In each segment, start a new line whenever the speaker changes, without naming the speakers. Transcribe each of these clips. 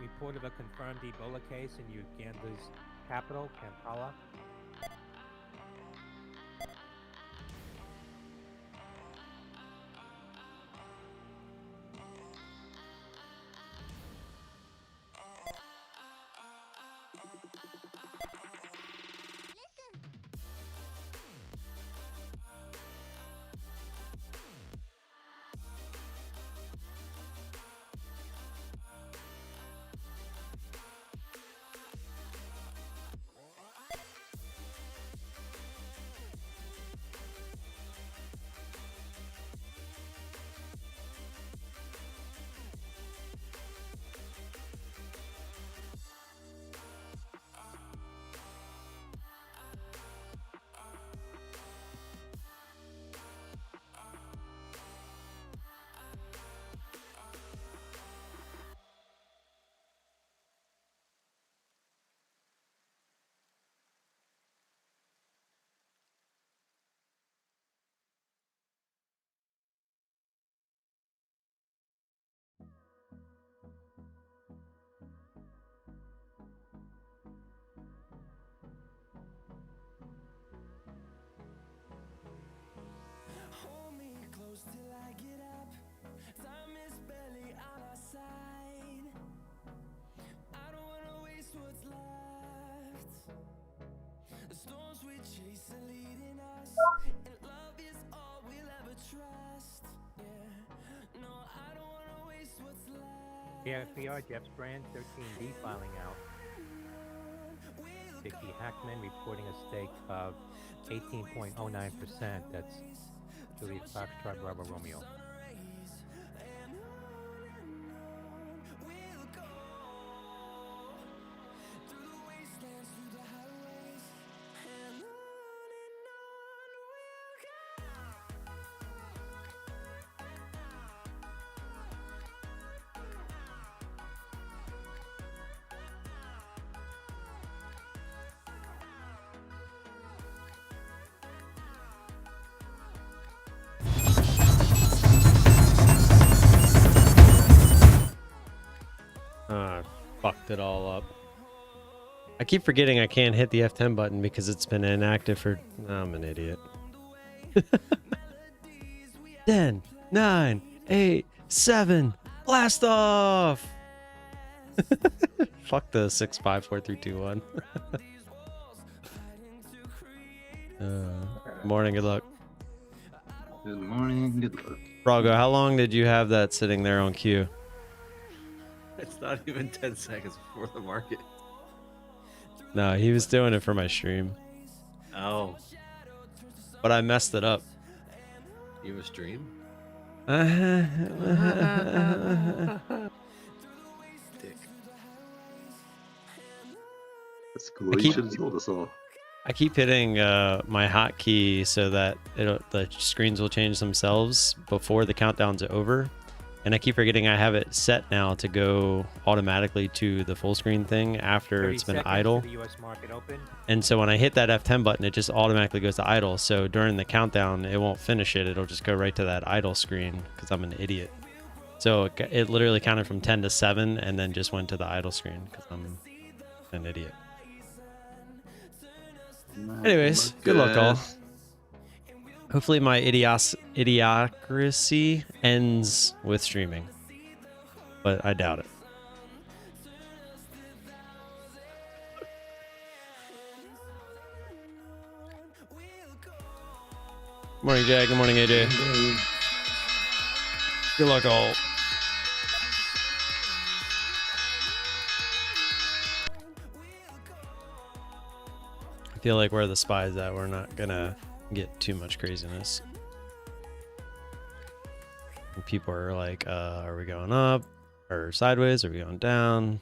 Report of a confirmed Ebola case in Uganda's capital, Kampala.
Till I get up, time is barely on our side. I don't wanna waste what's left. The storms we chase are leading us, and love is all we'll ever trust. Yeah, no, I don't wanna waste what's left.
IBKR, Jeff's brand, 13D filing out. Dickie Hackman reporting a stake of 18.09%. That's Juliet Foxtrot Bravo Romeo.
Fucked it all up. I keep forgetting I can't hit the F10 button because it's been inactive for... I'm an idiot. 10, 9, 8, 7, blast off! Fuck the 6, 5, 4, 3, 2, 1. Morning, good luck.
Good morning, good luck.
Brago, how long did you have that sitting there on queue?
It's not even 10 seconds before the market.
No, he was doing it for my stream.
Oh.
But I messed it up.
You have a stream? Dick.
That's cool. You should have told us all.
I keep hitting my hotkey so that the screens will change themselves before the countdown's over. And I keep forgetting I have it set now to go automatically to the full screen thing after it's been idle.
The US market open.
And so when I hit that F10 button, it just automatically goes to idle. So during the countdown, it won't finish it. It'll just go right to that idle screen because I'm an idiot. So it literally counted from 10 to 7 and then just went to the idle screen because I'm an idiot. Anyways, good luck all. Hopefully my idiocracy ends with streaming, but I doubt it. Morning, Jack. Good morning, AJ. Good luck, all. I feel like where the spies at, we're not gonna get too much craziness. And people are like, are we going up or sideways? Are we going down?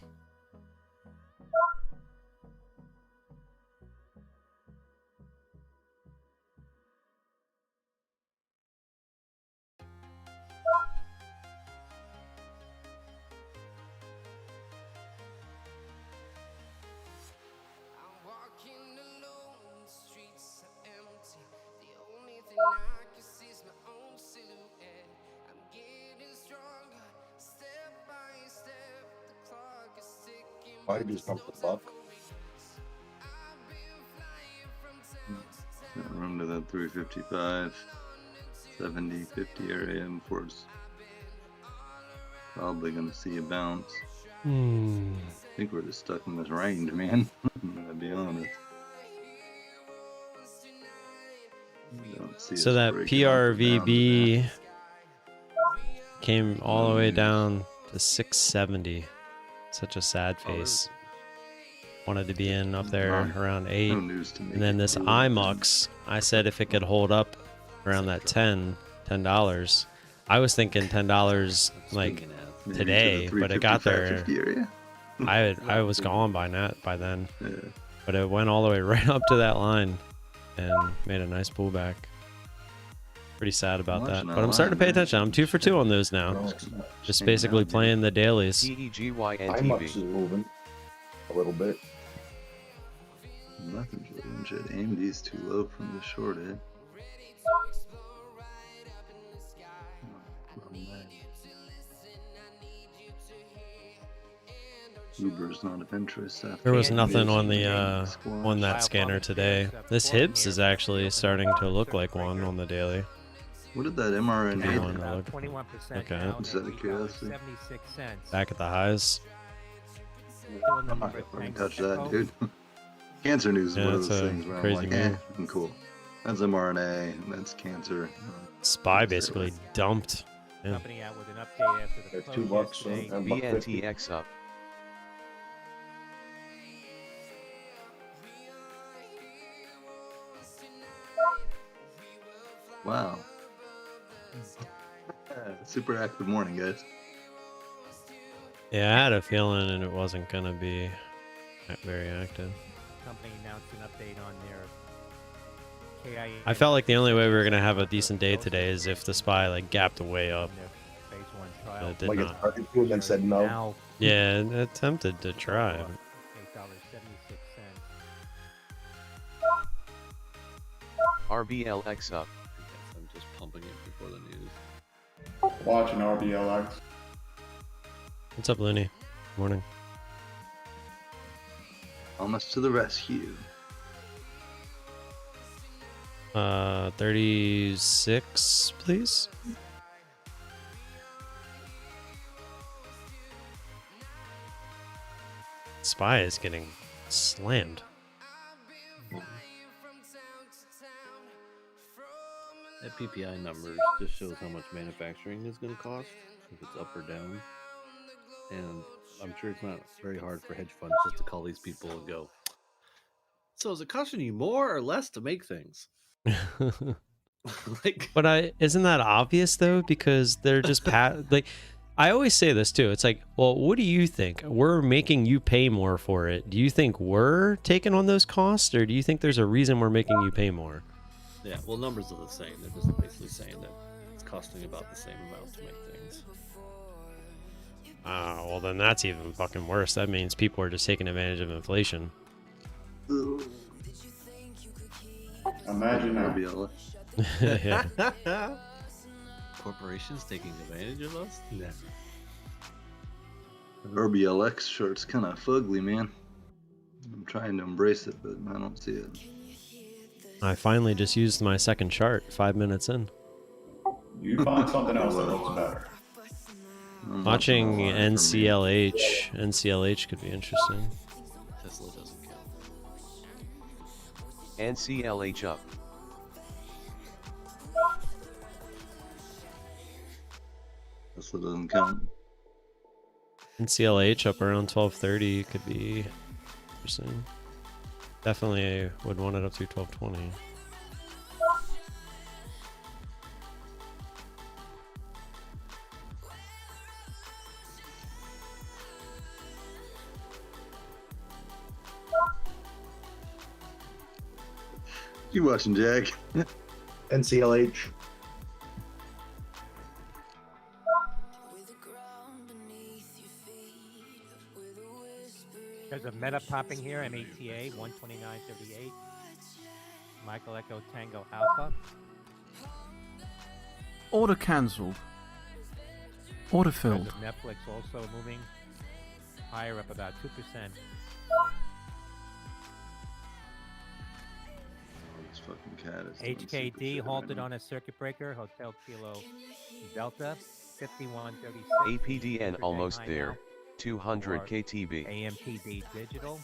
I just jumped the buck.
Run to that 355, 70, 50 area before it's probably going to see a bounce. I think we're just stuck in this range, man. I'm going to be honest.
So that PRVB came all the way down to 670. Such a sad face. Wanted to be in up there around 8. And then this IMUX, I said if it could hold up around that $10. I was thinking $10 like today, but it got there. I was gone by then. Yeah. But it went all the way right up to that line and made a nice pullback. Pretty sad about that, but I'm starting to pay attention. I'm 2 for 2 on those now. Just basically playing the dailies.
IMUX is moving a little bit.
Nothing's moving shit. AMD's too low from the short end. Uber's not of interest.
There was nothing on the on that scanner today. This Hibbs is actually starting to look like one on the daily.
What did that MRNA
do?
21%
Okay.
Just out of curiosity.
76 cents.
Back at the highs.
I'm not gonna fucking touch that, dude. Cancer news is one of those things where I'm like, I'm cool. That's mRNA, that's cancer.
SPY basically dumped. Yeah.
Company out with an update after the close
$2.
yesterday.
BNTX up.
Wow. Super active morning, guys.
Yeah, I had a feeling it wasn't gonna be very active.
Company announced an update on their KIA.
I felt like the only way we were gonna have a decent day today is if the SPY like gapped way up.
Phase 1
But
trial.
it did
Like
not.
it's target to and said no.
Now,
Yeah, it attempted to try.
$8.76.
RBLX up.
I'm just pumping it before the news.
Watching RBLX.
What's up, Looney? Morning.
Almost to the rescue.
36, please. SPY is getting slammed.
That PPI number just shows how much manufacturing is going to cost, if it's up or down. And I'm sure it's not very hard for hedge funds just to call these people and go, so is it costing you more or less to make things?
But isn't that obvious though? Because they're just like, I always say this too. It's like, well, what do you think? We're making you pay more for it. Do you think we're taking on those costs, or do you think there's a reason we're making you pay more?
Yeah, well, numbers are the same. They're just basically saying that it's costing about the same amount to make things.
Well, then that's even fucking worse. That means people are just taking advantage of inflation.
Imagine that.
Yeah.
Corporations taking advantage of us? Yeah. RBLX shirt's kind of fugly, man. I'm trying to embrace it, but I don't see it.
I finally just used my second chart 5 minutes in.
You find something else that looks better.
Watching NCLH. NCLH could be interesting.
Tesla doesn't count.
NCLH up.
Tesla doesn't count.
And CLH up around 1230 could be interesting. Definitely would want it up to 1220.
You watching, Jack?
NCLH.
There's a meta popping here, MATA 129.38. Michael Echo Tango Alpha.
Order cancelled. Order filled.
There's a Netflix also moving higher, up about 2%.
This fucking cat is doing super
HKD
shit
halted
right now.
on a circuit breaker. Hotel Kilo Delta 51.36.
APDN almost
high
there.
now.
200
Or
KTB.
AMPD Digital.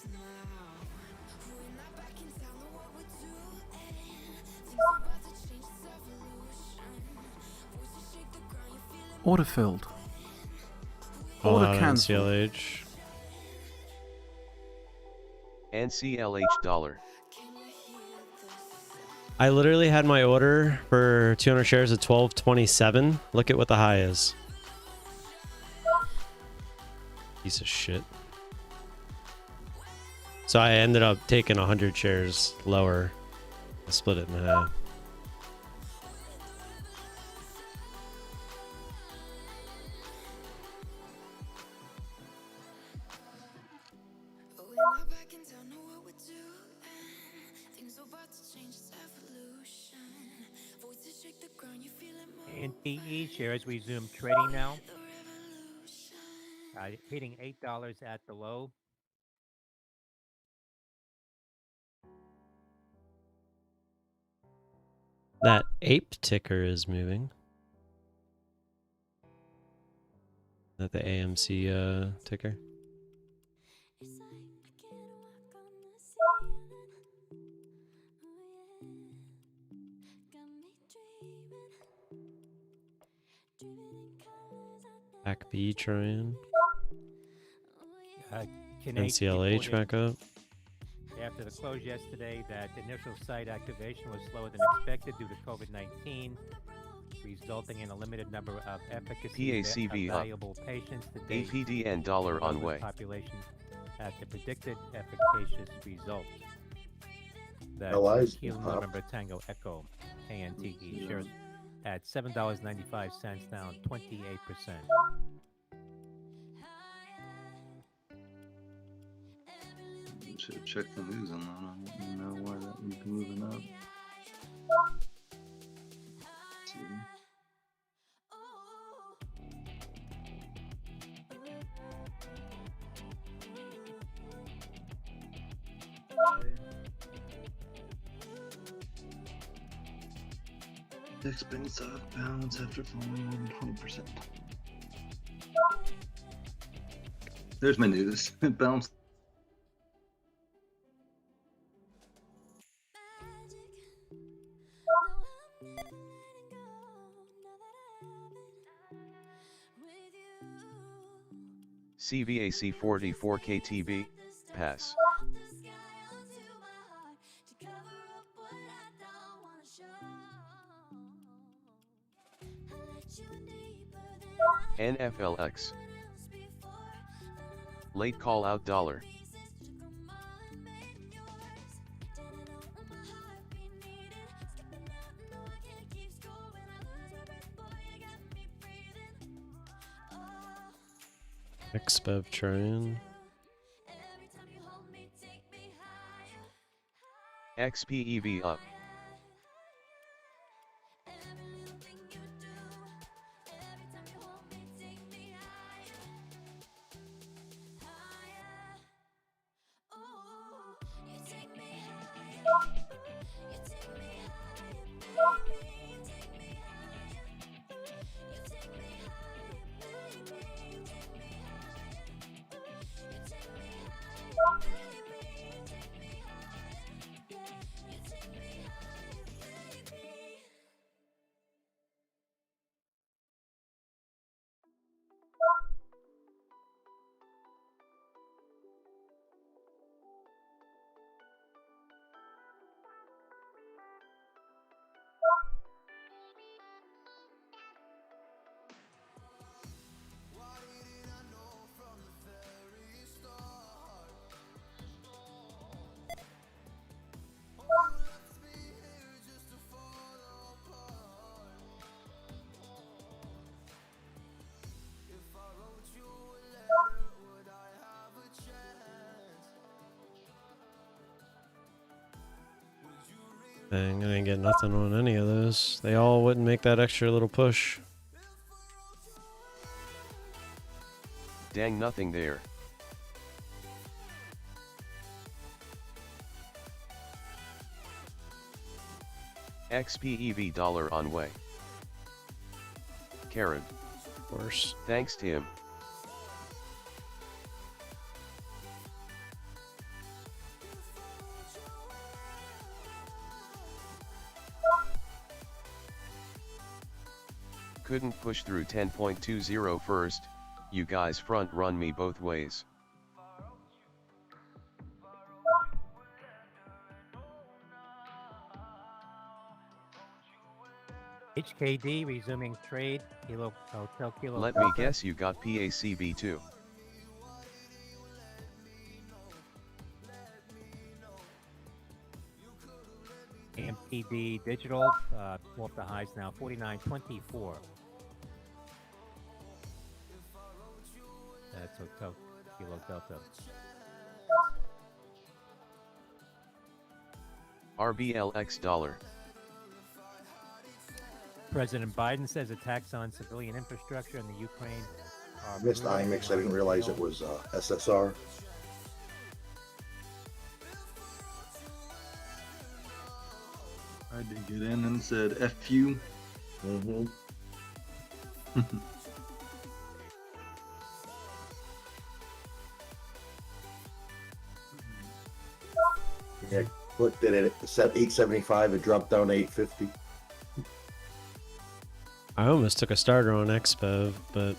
Order filled.
All
Order
out on
cancelled.
CLH.
NCLH dollar.
I literally had my order for 200 shares at 1227. Look at what the high is. Piece of shit. So I ended up taking 100 shares lower. I split it in half.
NTE shares resume trading now. Hitting $8 at the low.
That ape ticker is moving. That the AMC ticker. Back B trying. NCLH
reported
back up.
after the close yesterday that initial site activation was slower than expected due to COVID-19, resulting in a limited number of efficacy
PACB up.
valuable patients to date.
APDN dollar on way.
Population at the predicted efficacious result. The
LI's
Kilo
up.
November Tango Echo KNTE shares at $7.95, down 28%.
Should have checked the news on that. I don't know why that was moving up. See? Expense off balance after falling more than 20%. There's my news. It bounced.
CVAC 44 KTB. Pass. NFLX. Late call out dollar.
XBEV trying.
XPEV up.
Dang, I didn't get nothing on any of those. They all wouldn't make that extra little push.
Dang, nothing there. XPEV dollar on way. Karen.
Of course.
Thanks, Tim. Couldn't push through 10.20 first, you guys front run me both ways.
HKD resuming trade. Kilo Hotel Kilo.
Let me
Delta.
guess, you got PACB too.
MPD Digital. Off the highs now. 49.24. That's Hotel Kilo Delta.
RBLX dollar.
President Biden says attacks on civilian infrastructure in the Ukraine are
Missed
brutal
IMIX. I
and
didn't realize it was SSR.
I did get in and said F you.
Mm-hmm. Yeah, clicked it at 875. It dropped down to 850.
I almost took a starter on XPEV, but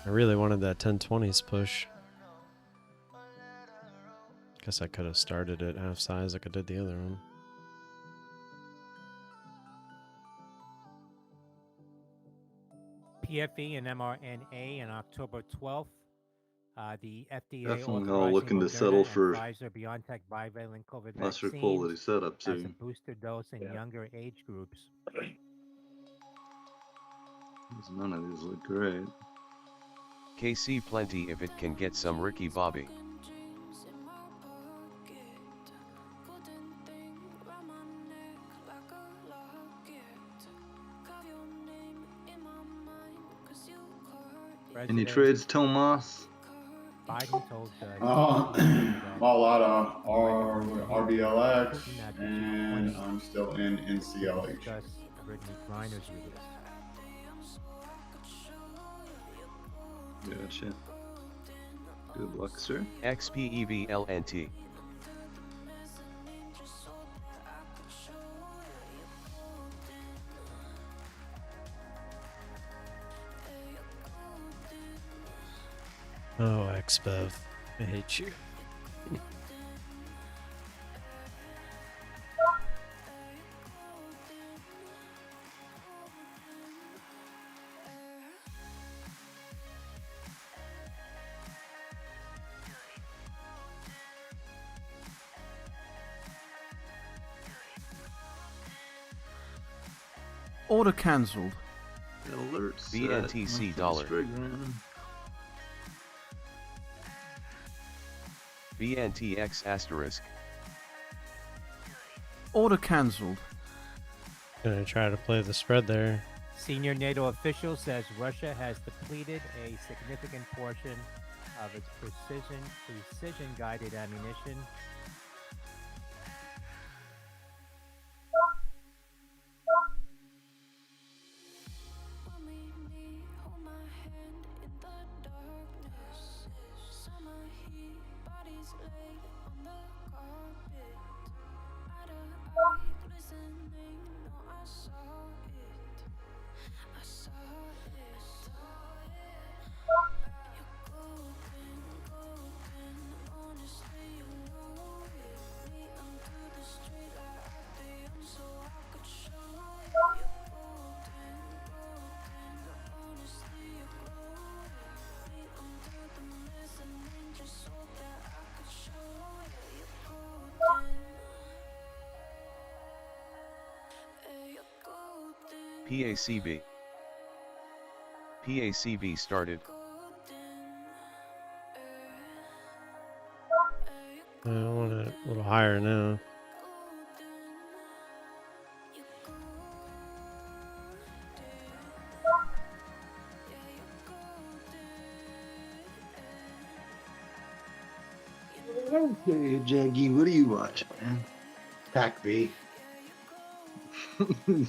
I really wanted that 1020s push. Guess I could have started it half size like I did the other one.
PFE and mRNA on October 12th. The FDA
Definitely all
authorizing
looking to
Moderna
settle
and
for
Pfizer BioNTech bivalent COVID
lesser
vaccines
quality setup
as a
soon.
booster dose in
Yeah.
younger age groups.
None of these look great.
KC plenty if it can get some Ricky Bobby.
Any
President
trades, Tomas?
Biden told
I'm all out on RBLX,
Putin at the
and
G20
I'm still in NCLH.
discuss Brittany Griner's release.
Gotcha. Good luck, sir.
XPEV LNT.
Oh, XPEV. I hate you.
Order cancelled.
Alert set.
BNTC dollar.
Instagram.
BNTX asterisk.
Order cancelled.
Gonna try to play the spread there.
Senior NATO official says Russia has depleted a significant portion of its precision-guided ammunition.
PACB. PACB started.
I want it a little higher now.
Okay, Jaggy, what are you watching, man?
Pack B.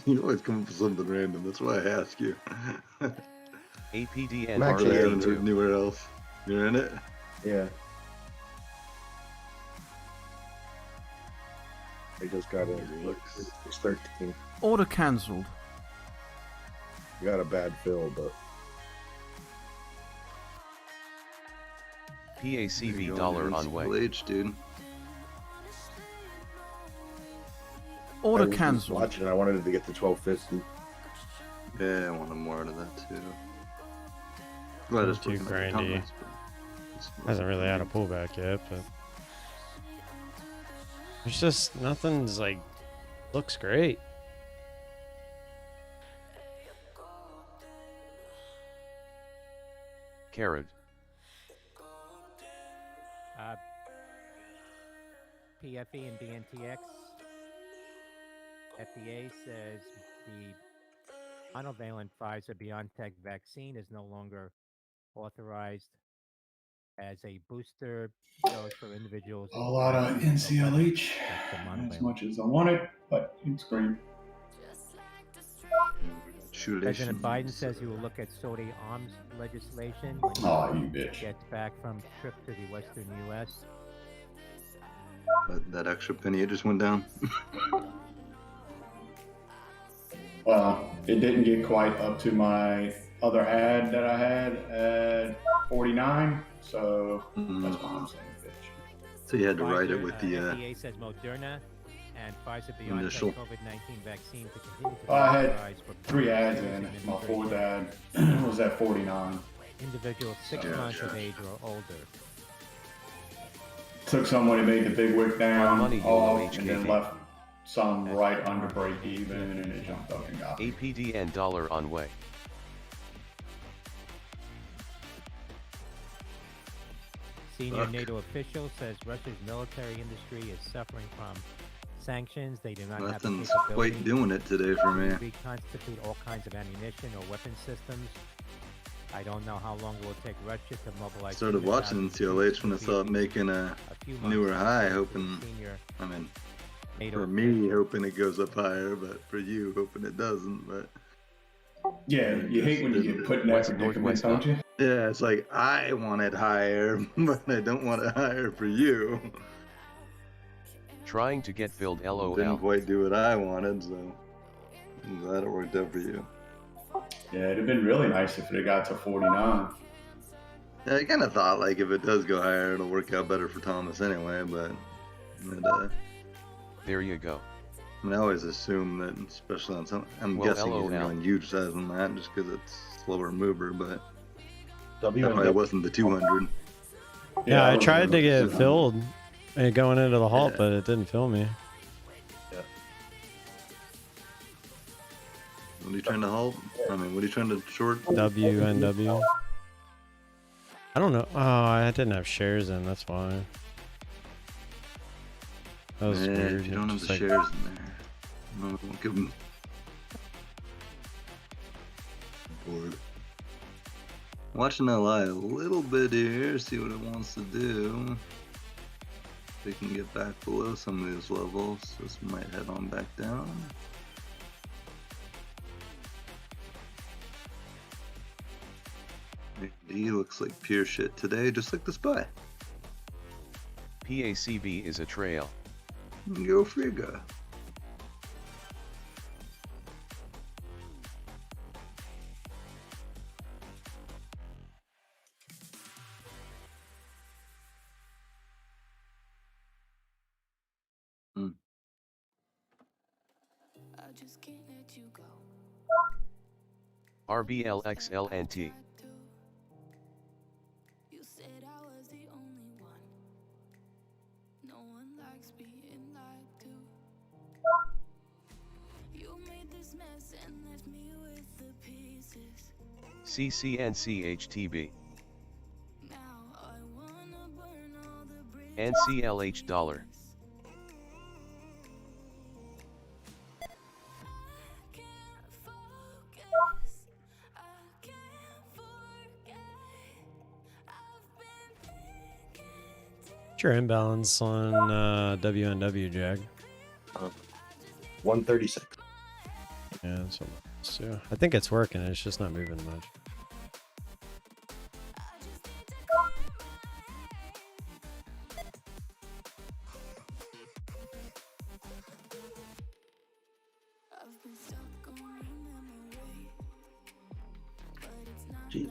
You always come up with something random. That's why I ask you.
APD
I'm
and
actually
I haven't heard
RBD2.
anywhere else. You're in it?
Yeah. I just got it.
Looks-
It's 13.
Order cancelled.
You got a bad fill, but
PACB dollar on way.
H, dude.
Order
I was
cancelled.
watching. I wanted it to get to 1250.
Yeah, I wanted more out of that too. Glad it's
Too
looking like
grindy.
Thomas, but this
Hasn't
wasn't
really had a
for me.
pullback yet, but there's just nothing's like looks great.
Carrot.
PFE and BNTX. FDA says the monovalent Pfizer BioNTech vaccine is no longer authorized as a booster dose for individuals.
A lot of NCLH,
That's the
as
monovalent.
much as I want it, but it's green.
President Biden says he will look at Saudi arms legislation when he
Oh, you bitch.
gets back from trip to the western U.S.
But that extra penny, it just went down.
It didn't get quite up to my other ad that I had at 49, so that's why I'm saying bitch.
So you had to write it
Pfizer,
with the
FDA says Moderna and Pfizer BioNTech
initial.
COVID-19 vaccine to continue to be
I had
authorized for
3 ads in.
administration
My
in
fourth ad was at 49.
individuals 6
Yeah,
months of
sure.
age or older.
Took someone who made the big wick down
Money
off,
Hilo
and then
HKD.
left some right under break even, and it jumped up and got me.
APD and dollar on way.
Senior
Fuck.
NATO official says Russia's military industry is suffering from sanctions. They do not have the
Nothing's
capability
quite doing it today for me.
to reconstitute all kinds of ammunition or weapon systems. I don't know how long it will take Russia to mobilize.
Started watching
200,000
NCLH when I
troops
saw it
to
making a
few
newer
months.
high, hoping,
Senior
I mean,
NATO
for me, hoping it goes up higher, but for you, hoping it doesn't. But
Yeah, you hate when you get put in that
West
predicament,
Northwest
don't you?
yeah, it's like I want it higher, but I don't want it higher for you.
Trying to get filled
Didn't
LOL.
quite do what I wanted, so I'm glad it worked out for you.
Yeah, it'd have been really nice if it got to 49.
Yeah, I kind of thought like if it does go higher, it'll work out better for Thomas anyway. But
There you go.
I mean, I always assume that, especially on some, I'm
Well,
guessing he's
LOL.
going huge size on that just because it's slower mover, but
W
that
and
probably
W.
wasn't the 200.
Yeah, I
was
tried to get
gonna-
filled going into the halt,
Yeah.
but it didn't fill me.
What are you trying to halt? I mean, what are you trying to short?
WNW. I don't know. Oh, I didn't have shares in. That's why. That was
Yeah,
weird.
if you don't have
Just
the
like-
shares in there, no, won't give them. Bored. Watching LI a little bit here, see what it wants to do. If we can get back below some of these levels, this might head on back down. He looks like pure shit today, just like the SPY.
PACB is a trail.
Go figure.
I just can't let you go.
RBLXLNT.
You said I was the only one. No one likes being lied to. You made this mess and left me with the pieces.
CCNCHTB.
Now I wanna burn all the bridges.
NCLH dollar.
What's your imbalance on WNW, Jag?
136.
Yeah, so I think it's working. It's just not moving much.
Jeez.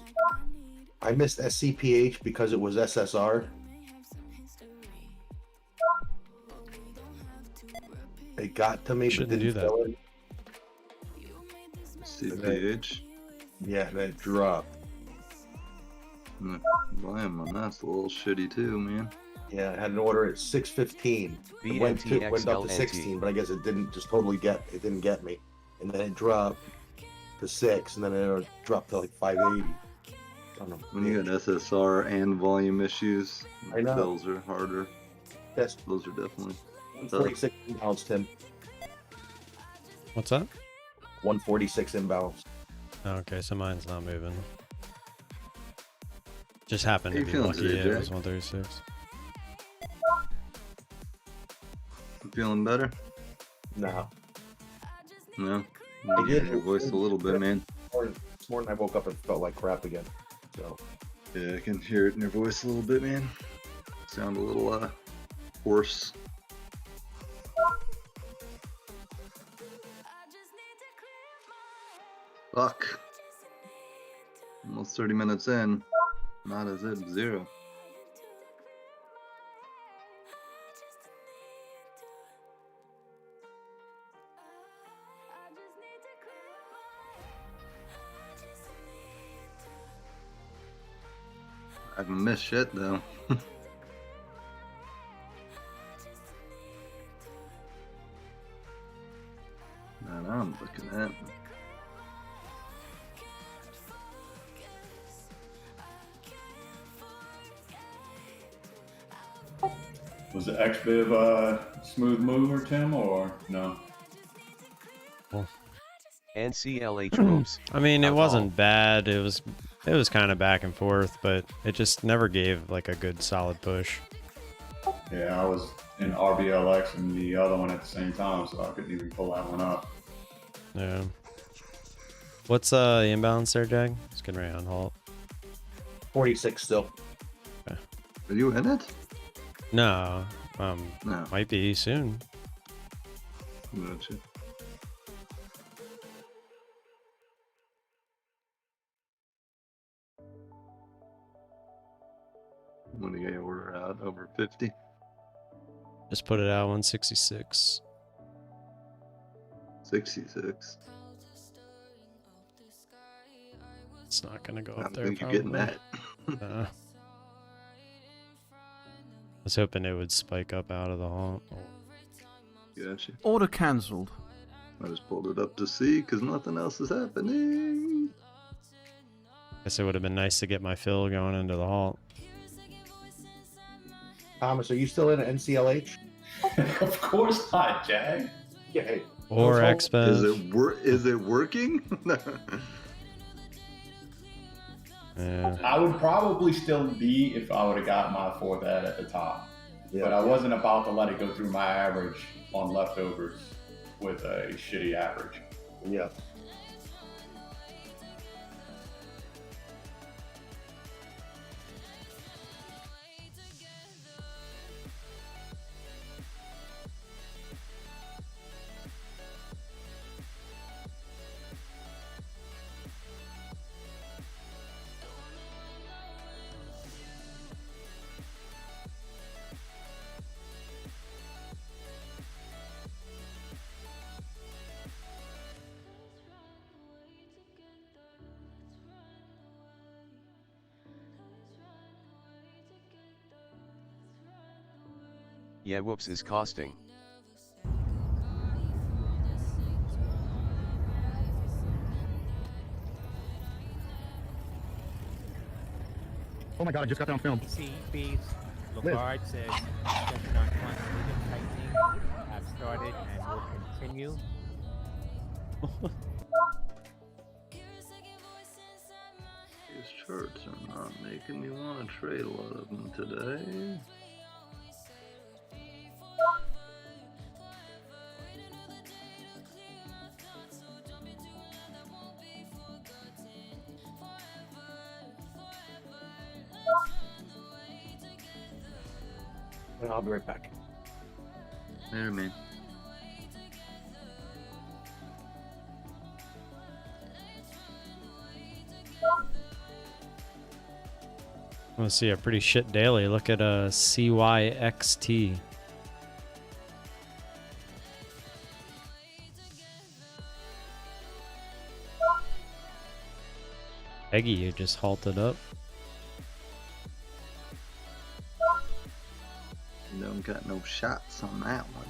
I missed SCPH because it was SSR. It got to me, but
Shouldn't
didn't
do that.
fill it.
CPH.
Yeah, that dropped.
Volume on that's a little shitty too, man.
Yeah, I had an order at 615. It went up to 16, but I guess it didn't just totally it didn't get me. And then it dropped to 6, and then it dropped to like 580. I don't know.
When you got SSR and volume issues,
I know.
Those are harder.
Yes.
Those are definitely
146 inbounds, Tim.
What's that?
146 inbounds.
Okay, so mine's not moving. Just happened
How
to
you
be
feeling
lucky.
today,
It
Jack?
was 136.
You feeling better?
No.
No.
I
You
did.
hear your voice a little bit, man.
This morning I woke up and felt like crap again. So
Yeah, I can hear it in your voice a little bit, man. Sound a little hoarse. Fuck. Almost 30 minutes in. Not as it, 0. I haven't missed shit though. Now I'm looking at.
Was the XBIV a smooth mover, Tim, or no?
NCLH ropes.
I mean, it
Alcohol.
wasn't bad. It was kind of back and forth, but it just never gave like a good solid push.
Yeah, I was in RBLX and the other one at the same time, so I couldn't even pull that one up.
Yeah. What's the imbalance there, Jag? It's getting right on halt.
46 still.
Okay.
Are you in it?
No.
No.
Might be soon.
Gotcha. When you get your order out over 50.
Just put it out 166.
66.
It's not gonna go
I
up
don't
there.
think you're getting
probably.
that.
I was hoping it would spike up out of the halt.
Gotcha.
Order cancelled.
I just pulled it up to see because nothing else is happening.
Guess it would have been nice to get my fill going into the halt.
Thomas, are you still in at NCLH?
Of course not, Jag.
Yeah. Hey.
Or
Let's hope-
XBEV.
Is it working?
Yeah.
I would probably still be if I would have got my fourth ad at the top.
Yeah.
But I wasn't about to let it go through my average on leftovers with a shitty average.
Yeah.
Yeah, whoops is costing.
Oh my god, I just got that on film.
CB's Lagarde says session on quantitative tightening have started and will continue.
These charts are not making me want to trade a lot of them today.
I'll be right back.
There, man.
I want to see a pretty shit daily. Look at a CYXT. Peggy, you just halted up.
Don't got no shots on that one.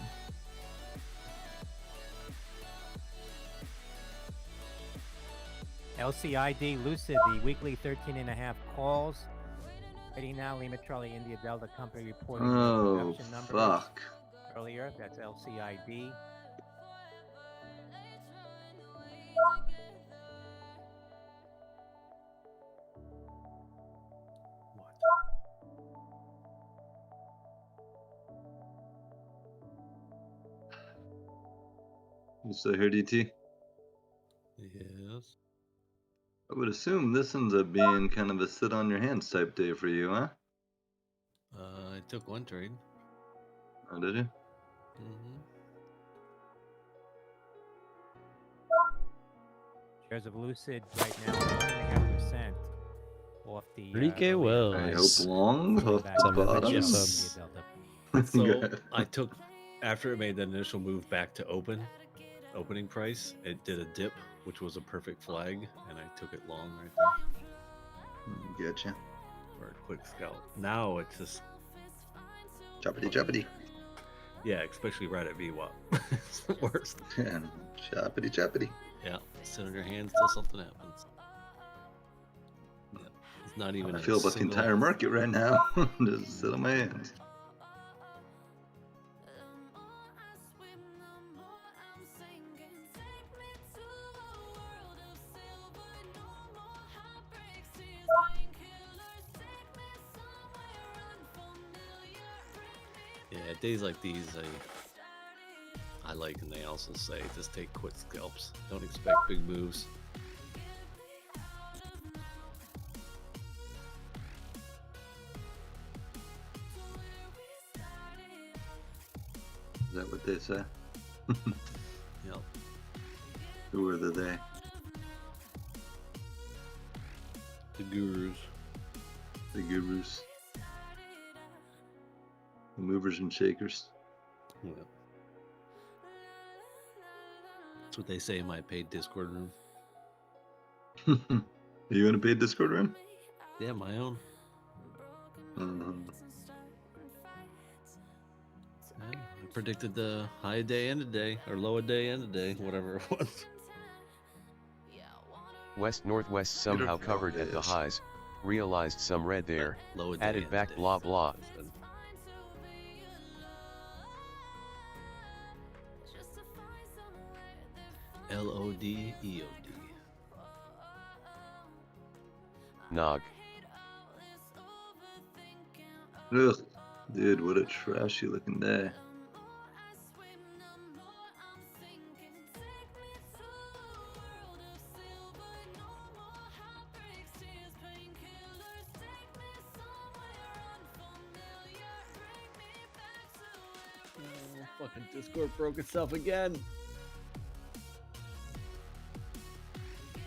LCID Lucid, the weekly 13.5 calls. Ready now, Lima Charlie India Delta Company reporting
Oh,
production numbers
fuck.
earlier. That's LCID.
You still here, DT?
Yes.
I would assume this ends up being kind of a sit on your hands type day for you, huh?
I took one trade.
Oh, did you?
Mm-hmm.
Shares of Lucid right now 1.5% off the.
Enrique
earlier
I hope
Wells.
long off
back
the
Some
to
extra
bottom.
subs.
So I took, after it made the initial move back to opening price, it did a dip, which was a perfect flag, and I took it long right there
Gotcha.
for a quick scalp. Now it's just
Choppity.
yeah, especially right at VWAP. It's the worst.
Choppity.
Yeah, sit on your hands till something happens. Yeah, it's not even.
I feel about the entire market right now. Just sit on my hands.
Yeah, days like these, I like, and they also say just take quick scalps. Don't expect big moves.
Is that what they say?
Yep.
Who are the they?
The gurus.
The gurus. The movers and shakers.
Yeah. That's what they say in my paid Discord room.
Are you in a paid Discord room?
Yeah, my own. Yeah, I predicted the high day end of day, or low a day end of day, whatever it was.
West Northwest somehow covered at the highs, realized some red there,
Low a day
added
end
back
day,
blah blah.
LODEOD.
Nog.
Ugh, dude, what a trashy looking day.
Oh, fucking Discord broke itself again.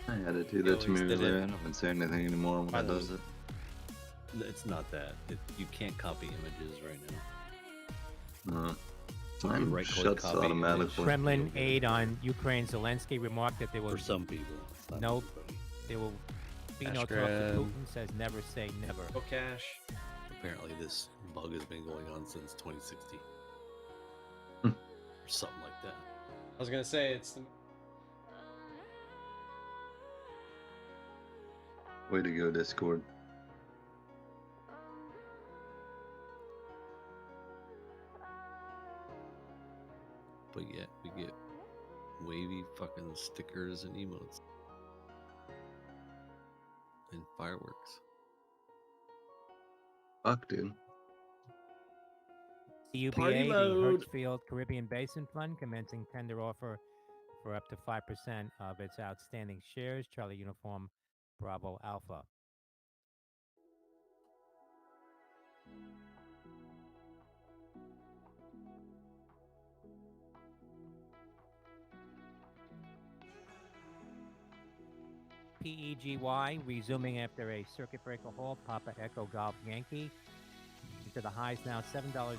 I had to do that to me earlier. I don't say anything anymore when it does it.
It's not that. You can't copy images right now.
No.
So
Mine
right-click
shuts
copy image.
automatically.
Kremlin aide on Ukraine Zelensky remarked that there will
For some people. It's not
no,
everybody.
there will be no
Cash
talk to
grab.
Putin. Says never say never.
Oh, cash.
Apparently this bug has been going on since 2016.
Hmm.
Or something like that.
I was gonna say it's the
Way to go, Discord.
But yet we get wavy fucking stickers and emotes. And fireworks.
Fuck, dude.
The
Party
UBA, the
mode.
Hirschfield Caribbean Basin Fund, commencing tender offer for up to 5% of its outstanding shares. Charlie Uniform Bravo Alpha. PEGY resuming after a circuit breaker halt. Papa Echo Golf Yankee. Into the highs now, $7.19.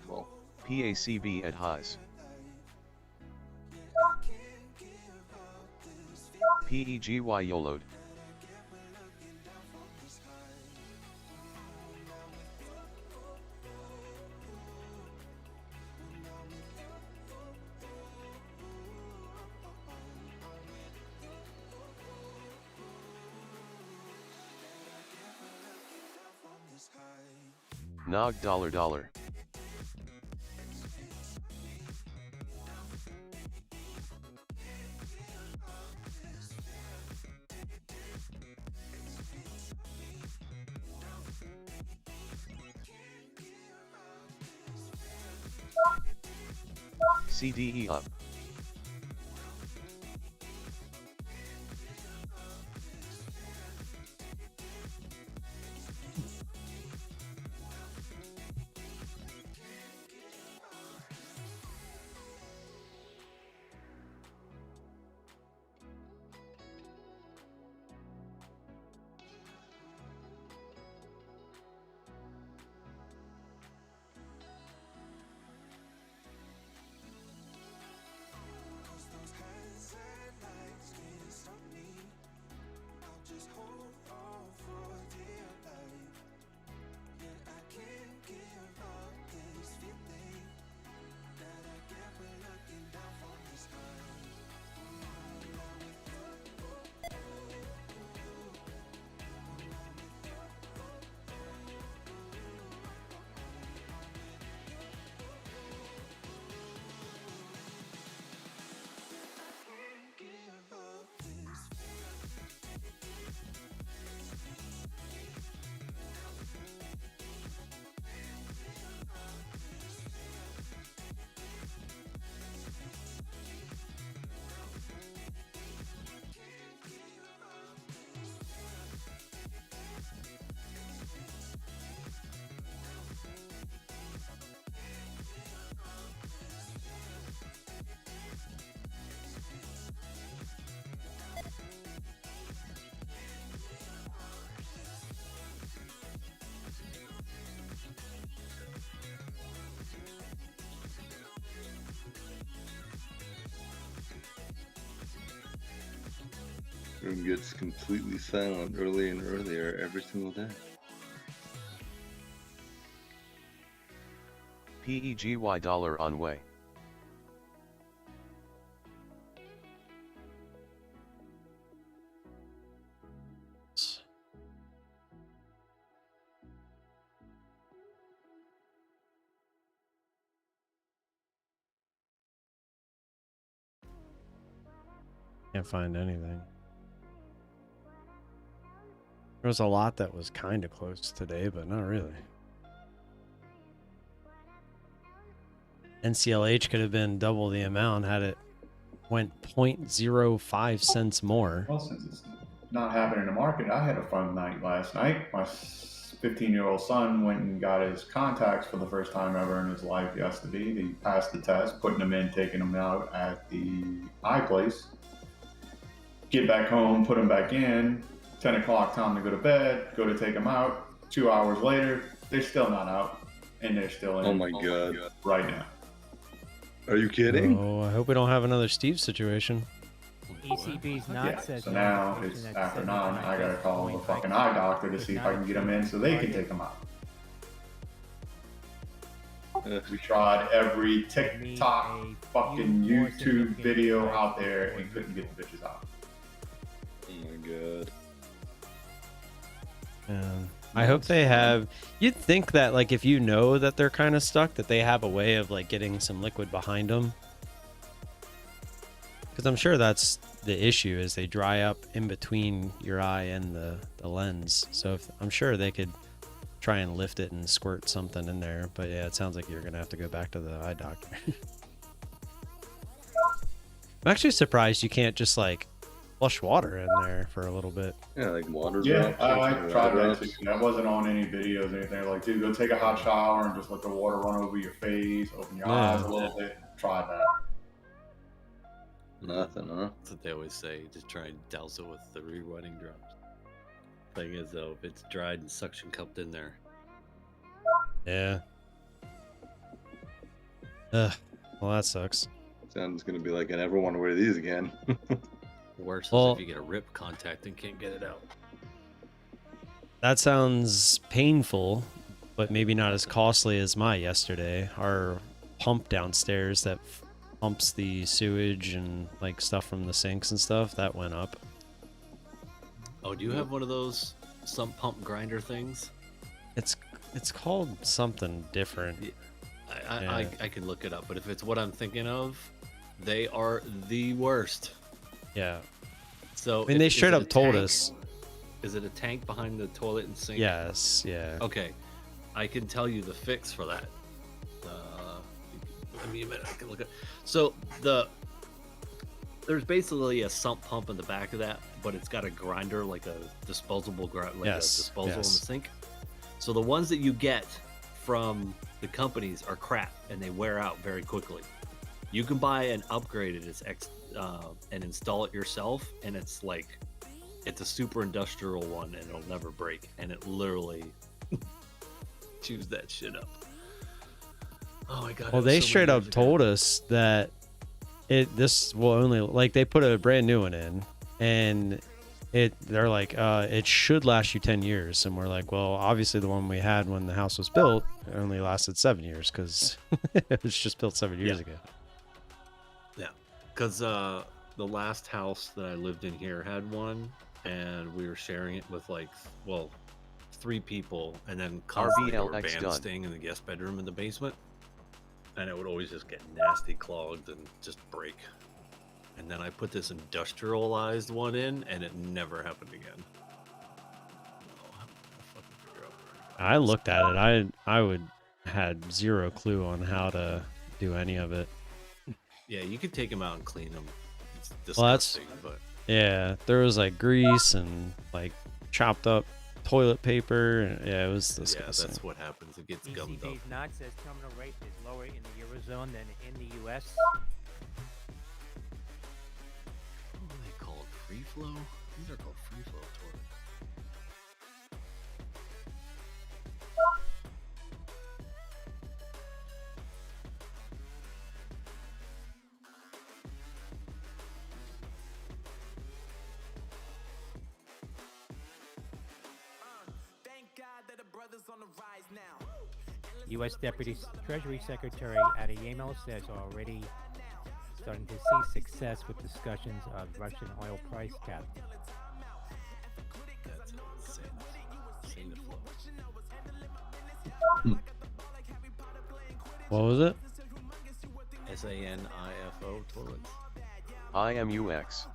Well,
PACB at highs. PEGY YOLO'd. Nog $. CDE up.
Room gets completely silent early and earlier every single day.
PEGY $ on way.
Can't find anything. There was a lot that was kind of close today, but not really. NCLH could have been double the amount had it went 0.05 cents more.
Well, since it's not happening in the market, I had a fun night last night. My 15-year-old son went and got his contacts for the first time ever in his life yesterday. He passed the test, putting them in, taking them out at the eye place. Get back home, put them back in. 10 o'clock, time to go to bed. Go to take them out. 2 hours later, they're still not out, and they're still in.
Oh my god!
Right now.
Are you kidding?
Oh, I hope we don't have another Steve situation.
ECB's not
Yeah,
says
so now it's after 9. I gotta call the fucking eye doctor to see if I can get them in so they can take them out. We tried every TikTok, fucking YouTube video out there and couldn't get the bitches out.
Oh my god.
I hope they have. You'd think that, like, if you know that they're kind of stuck, that they have a way of like getting some liquid behind them. Because I'm sure that's the issue, is they dry up in between your eye and the lens. So I'm sure they could try and lift it and squirt something in there. But yeah, it sounds like you're gonna have to go back to the eye doctor. I'm actually surprised you can't just like flush water in there for a little bit.
Yeah, like water
Yeah,
drops.
I tried that too. That wasn't on any videos or anything. Like, dude, go take a hot shower and just let the water run over your face, open your eyes a little bit. Tried that.
Nothing, huh?
That's what they always say. Just try and douse it with the rewetting drops. Thing is, though, if it's dried and suction cupped in there.
Yeah. Ugh. Well, that sucks.
Sounds gonna be like I never want to wear these again.
Worse
Well,
is if you get a rip contact and can't get it out.
that sounds painful, but maybe not as costly as my yesterday. Our pump downstairs that pumps the sewage and like stuff from the sinks and stuff, that went up.
Oh, do you have one of those sump pump grinder things?
It's called something different.
I can look it up, but if it's what I'm thinking of, they are the worst.
Yeah.
So
I mean, they straight up told us.
Is it a tank behind the toilet and sink?
Yes. Yeah.
Okay, I can tell you the fix for that. Give me a minute. I can look at. So there's basically a sump pump in the back of that, but it's got a grinder, like a disposable grinder, like a disposal in the sink. So the ones that you get from the companies are crap and they wear out very quickly. You can buy an upgraded and install it yourself, and it's a super industrial one and it'll never break, and it literally chews that shit up. Oh my god.
Well, they straight up told us that this will only, like, they put a brand new one in, and they're like, it should last you 10 years. And we're like, well, obviously the one we had when the house was built only lasted 7 years because it was just built 7 years ago.
Yeah, because the last house that I lived in here had one, and we were sharing it with 3 people, and then constantly were band staying in the guest bedroom in the basement, and it would always just get nasty clogged and just break. And then I put this industrialized one in, and it never happened again.
I looked at it. I had zero clue on how to do any of it.
Yeah, you could take them out and clean them. It's
Well,
disgusting, but
yeah, there was like grease and like chopped up toilet paper. And, yeah, it was disgusting.
Yeah, that's what happens. It gets gummed up.
Dave Knott says terminal rate is lower in the Eurozone than in the U.S.
What are they called? Free flow? These are called free flow toilets.
U.S. Deputy Treasury Secretary Adeyemo says already starting to see success with discussions of Russian oil price cap.
That's insane.
What was it?
SANIFO toilets.
IMUX.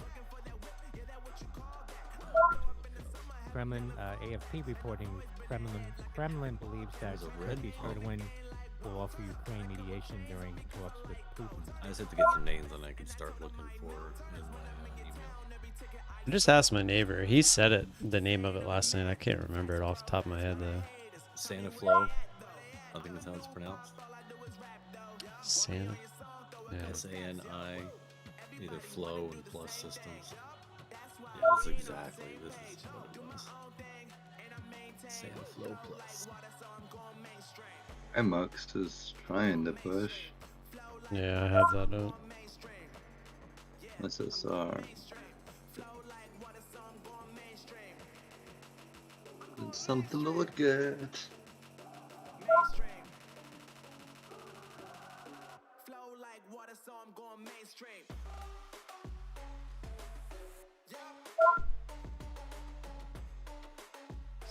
Kremlin, AFP reporting Kremlin believes that Turkey's Erdogan will offer Ukraine mediation during talks with Putin.
I just have to get some names and I can start looking for in my email.
I just asked my neighbor. He said it, the name of it last night. I can't remember it off the top of my head though.
Santa Flow. I think that's how it's pronounced.
Santa. Yeah.
SANI, either flow and plus systems. Yeah, that's exactly. This is what it was. Santa Flow Plus.
MX is trying to push.
Yeah, I have that note.
SSR. It's something to look at.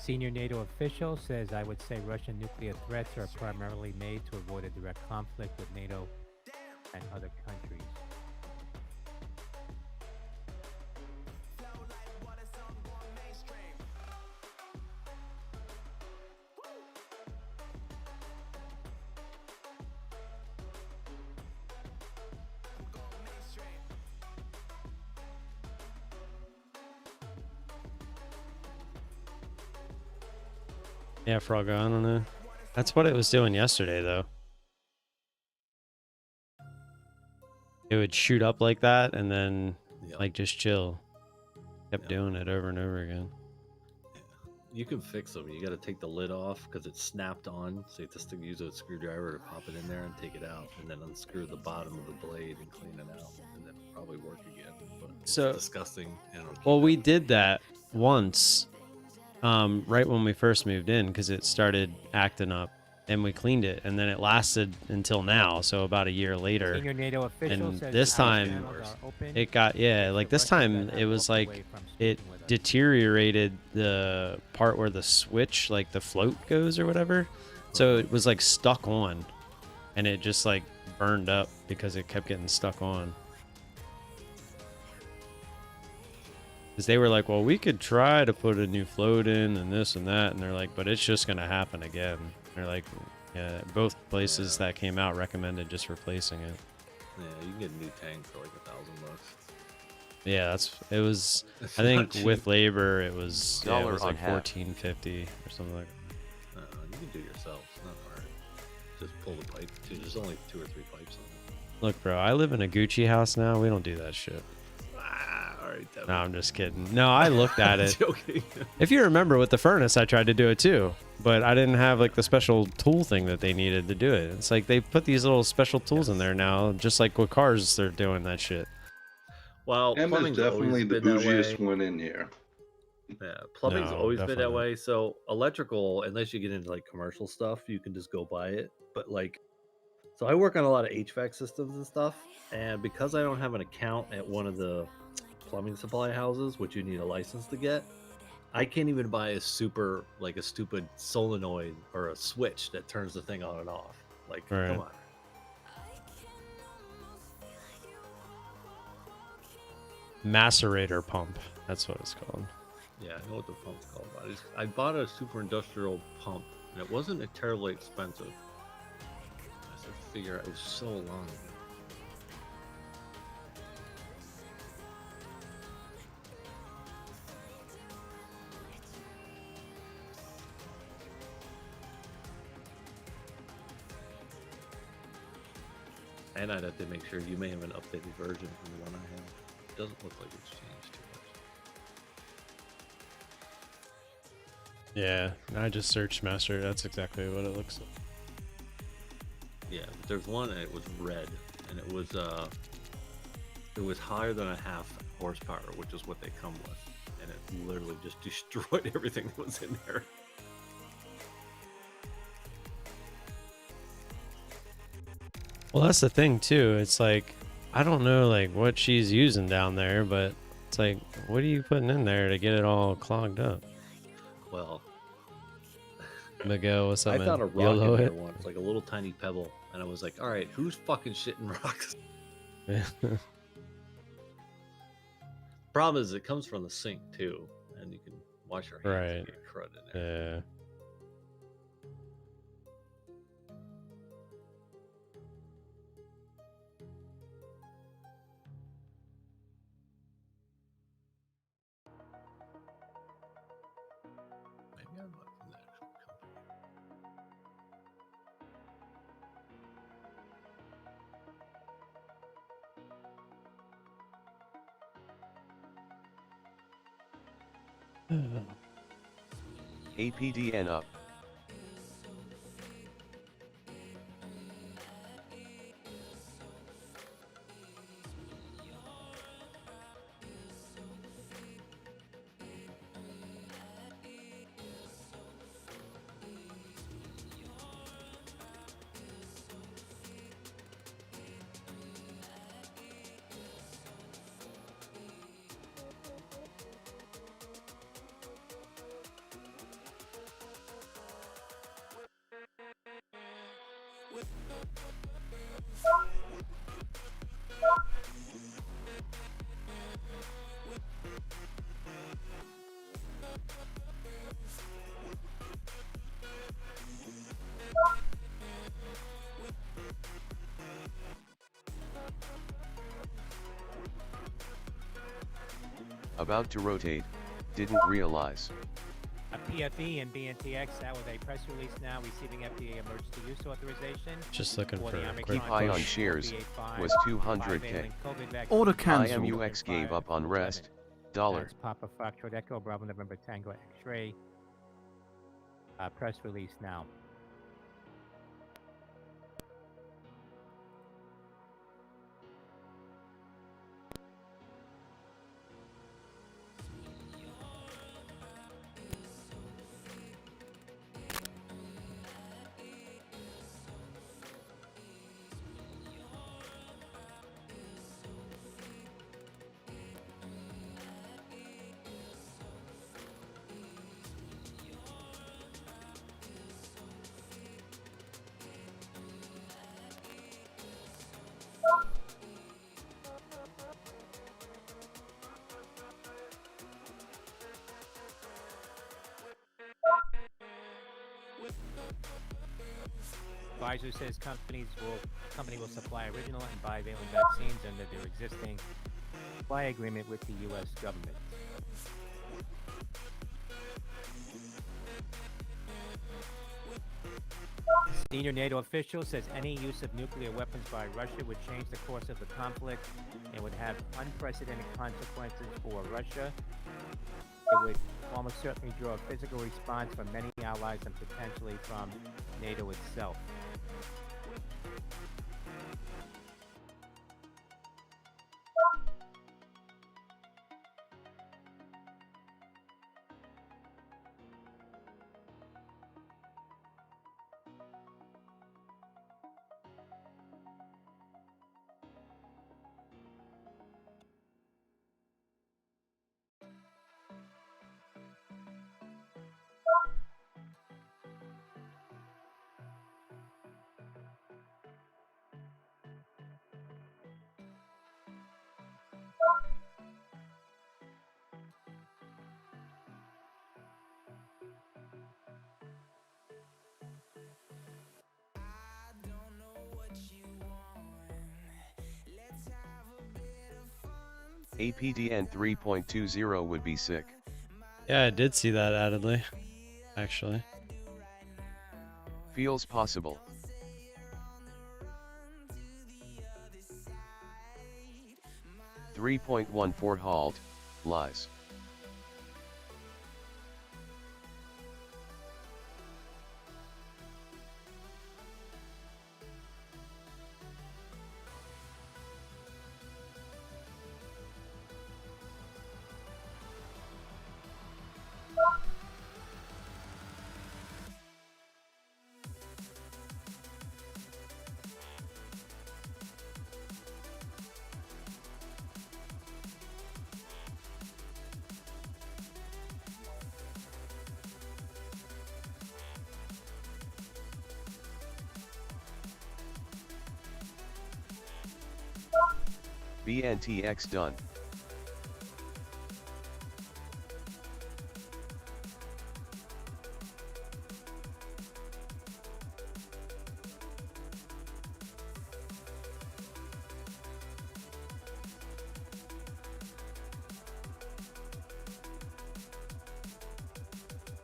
Senior NATO official says, I would say Russian nuclear threats are primarily made to avoid a direct conflict with NATO and other countries.
Yeah, Frogger, I don't know. That's what it was doing yesterday, though. it would shoot up like that and then
Yeah.
like just chill. Kept doing it over and over again.
You can fix them. You got to take the lid off because it's snapped on. So you have to use a screwdriver to pop it in there and take it out, and then unscrew the bottom of the blade and clean it out, and then it'll probably work again. But it's
So
disgusting.
well, we did that once, right when we first moved in because it started acting up, and we cleaned it, and then it lasted until now, so about a year later.
Senior NATO official
And
says
this
house
time,
channels are open.
it got like this time it was like it deteriorated the part where the switch, like the float goes or whatever, so it was like stuck on, and it just like burned up because it kept getting stuck on. Because they were like, well, we could try to put a new float in and this and that, and they're like, but it's just gonna happen again. They're like, yeah, both places that came out recommended just replacing it.
Yeah, you can get a new tank for like $1,000.
Yeah, it was. I think with labor, it was like $14.50 or something like that.
You can do it yourself. It's not hard. Just pull the pipe. There's only 2 or 3 pipes on it.
Look, bro, I live in a Gucci house now. We don't do that shit.
All right, Devin.
No, I'm just kidding. No, I looked at it.
Joking.
If you remember with the furnace, I tried to do it too, but I didn't have like the special tool thing that they needed to do it. It's like they put these little special tools in there now, just like with cars, they're doing that shit.
Well,
Emma's
plumbing's
definitely
always
the
been that way.
bougiest one in here.
Yeah, plumbing's
No,
always been that
definitely.
way. So electrical, unless you get into like commercial stuff, you can just go buy it. But like, so I work on a lot of HVAC systems and stuff, and because I don't have an account at one of the plumbing supply houses, which you need a license to get, I can't even buy a stupid solenoid or a switch that turns the thing on and off. Like,
Right.
come on.
Macerator pump. That's what it's called.
Yeah, I know what the pump's called. I bought a super industrial pump, and it wasn't terribly expensive. I just have to figure out, it was so long ago. And I'd have to make sure you may have an updated version from the one I have. It doesn't look like it's changed too much.
Yeah, I just searched master. That's exactly what it looks like.
Yeah, but there's one and it was red, and it was higher than a half horsepower, which is what they come with, and it literally just destroyed everything that was in there.
Well, that's the thing too. It's like I don't know like what she's using down there, but it's like, what are you putting in there to get it all clogged up?
Well,
Miguel, what's up,
I
man?
found a rock
YOLO
in there
it?
once, like a little tiny pebble, and I was like, all right, who's fucking shitting rocks? Problem is, it comes from the sink too, and you can wash your hands and
Right.
get crud in there.
Yeah.
Maybe I'm not from the actual company.
APDN up. About to rotate, didn't realize.
PFE and BNTX out with a press release now receiving FDA emergency use authorization.
Just looking for a quick
Keep eye on
push.
shares, was 200k.
Order cancelled.
IMUX gave up on rest, dollar.
That's Papa Foxtrot Echo Bravo November Tango X-ray. Press release now. Pfizer says company will supply original and bivalent vaccines under their existing supply agreement with the U.S. government. Senior NATO official says any use of nuclear weapons by Russia would change the course of the conflict and would have unprecedented consequences for Russia. It would almost certainly draw a physical response from many allies and potentially from NATO itself.
APDN 3.20 would be sick.
Yeah, I did see that addedly, actually.
Feels possible. $3.14 halt, lies. BNTX done.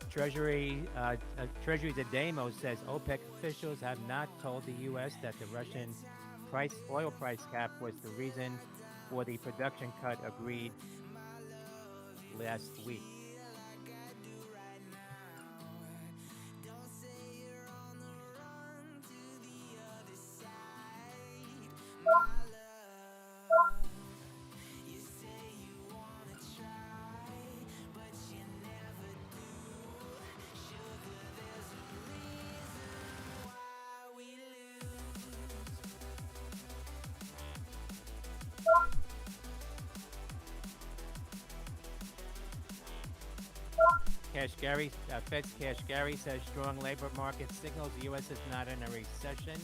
Treasury Demo says OPEC officials have not told the U.S. that the Russian oil price cap was the reason for the production cut agreed last week. Fed's Cash Gary says strong labor market signals the U.S. is not in a recession.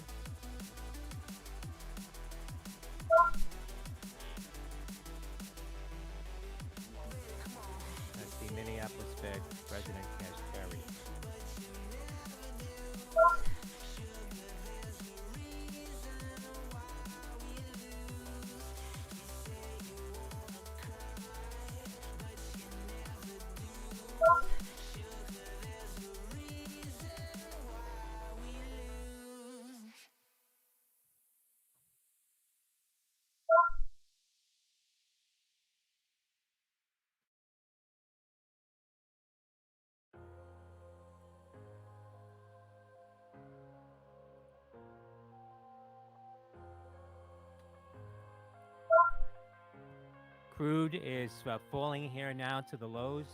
That's the Minneapolis Fed President Cash Gary. Crude is falling here now to the lows.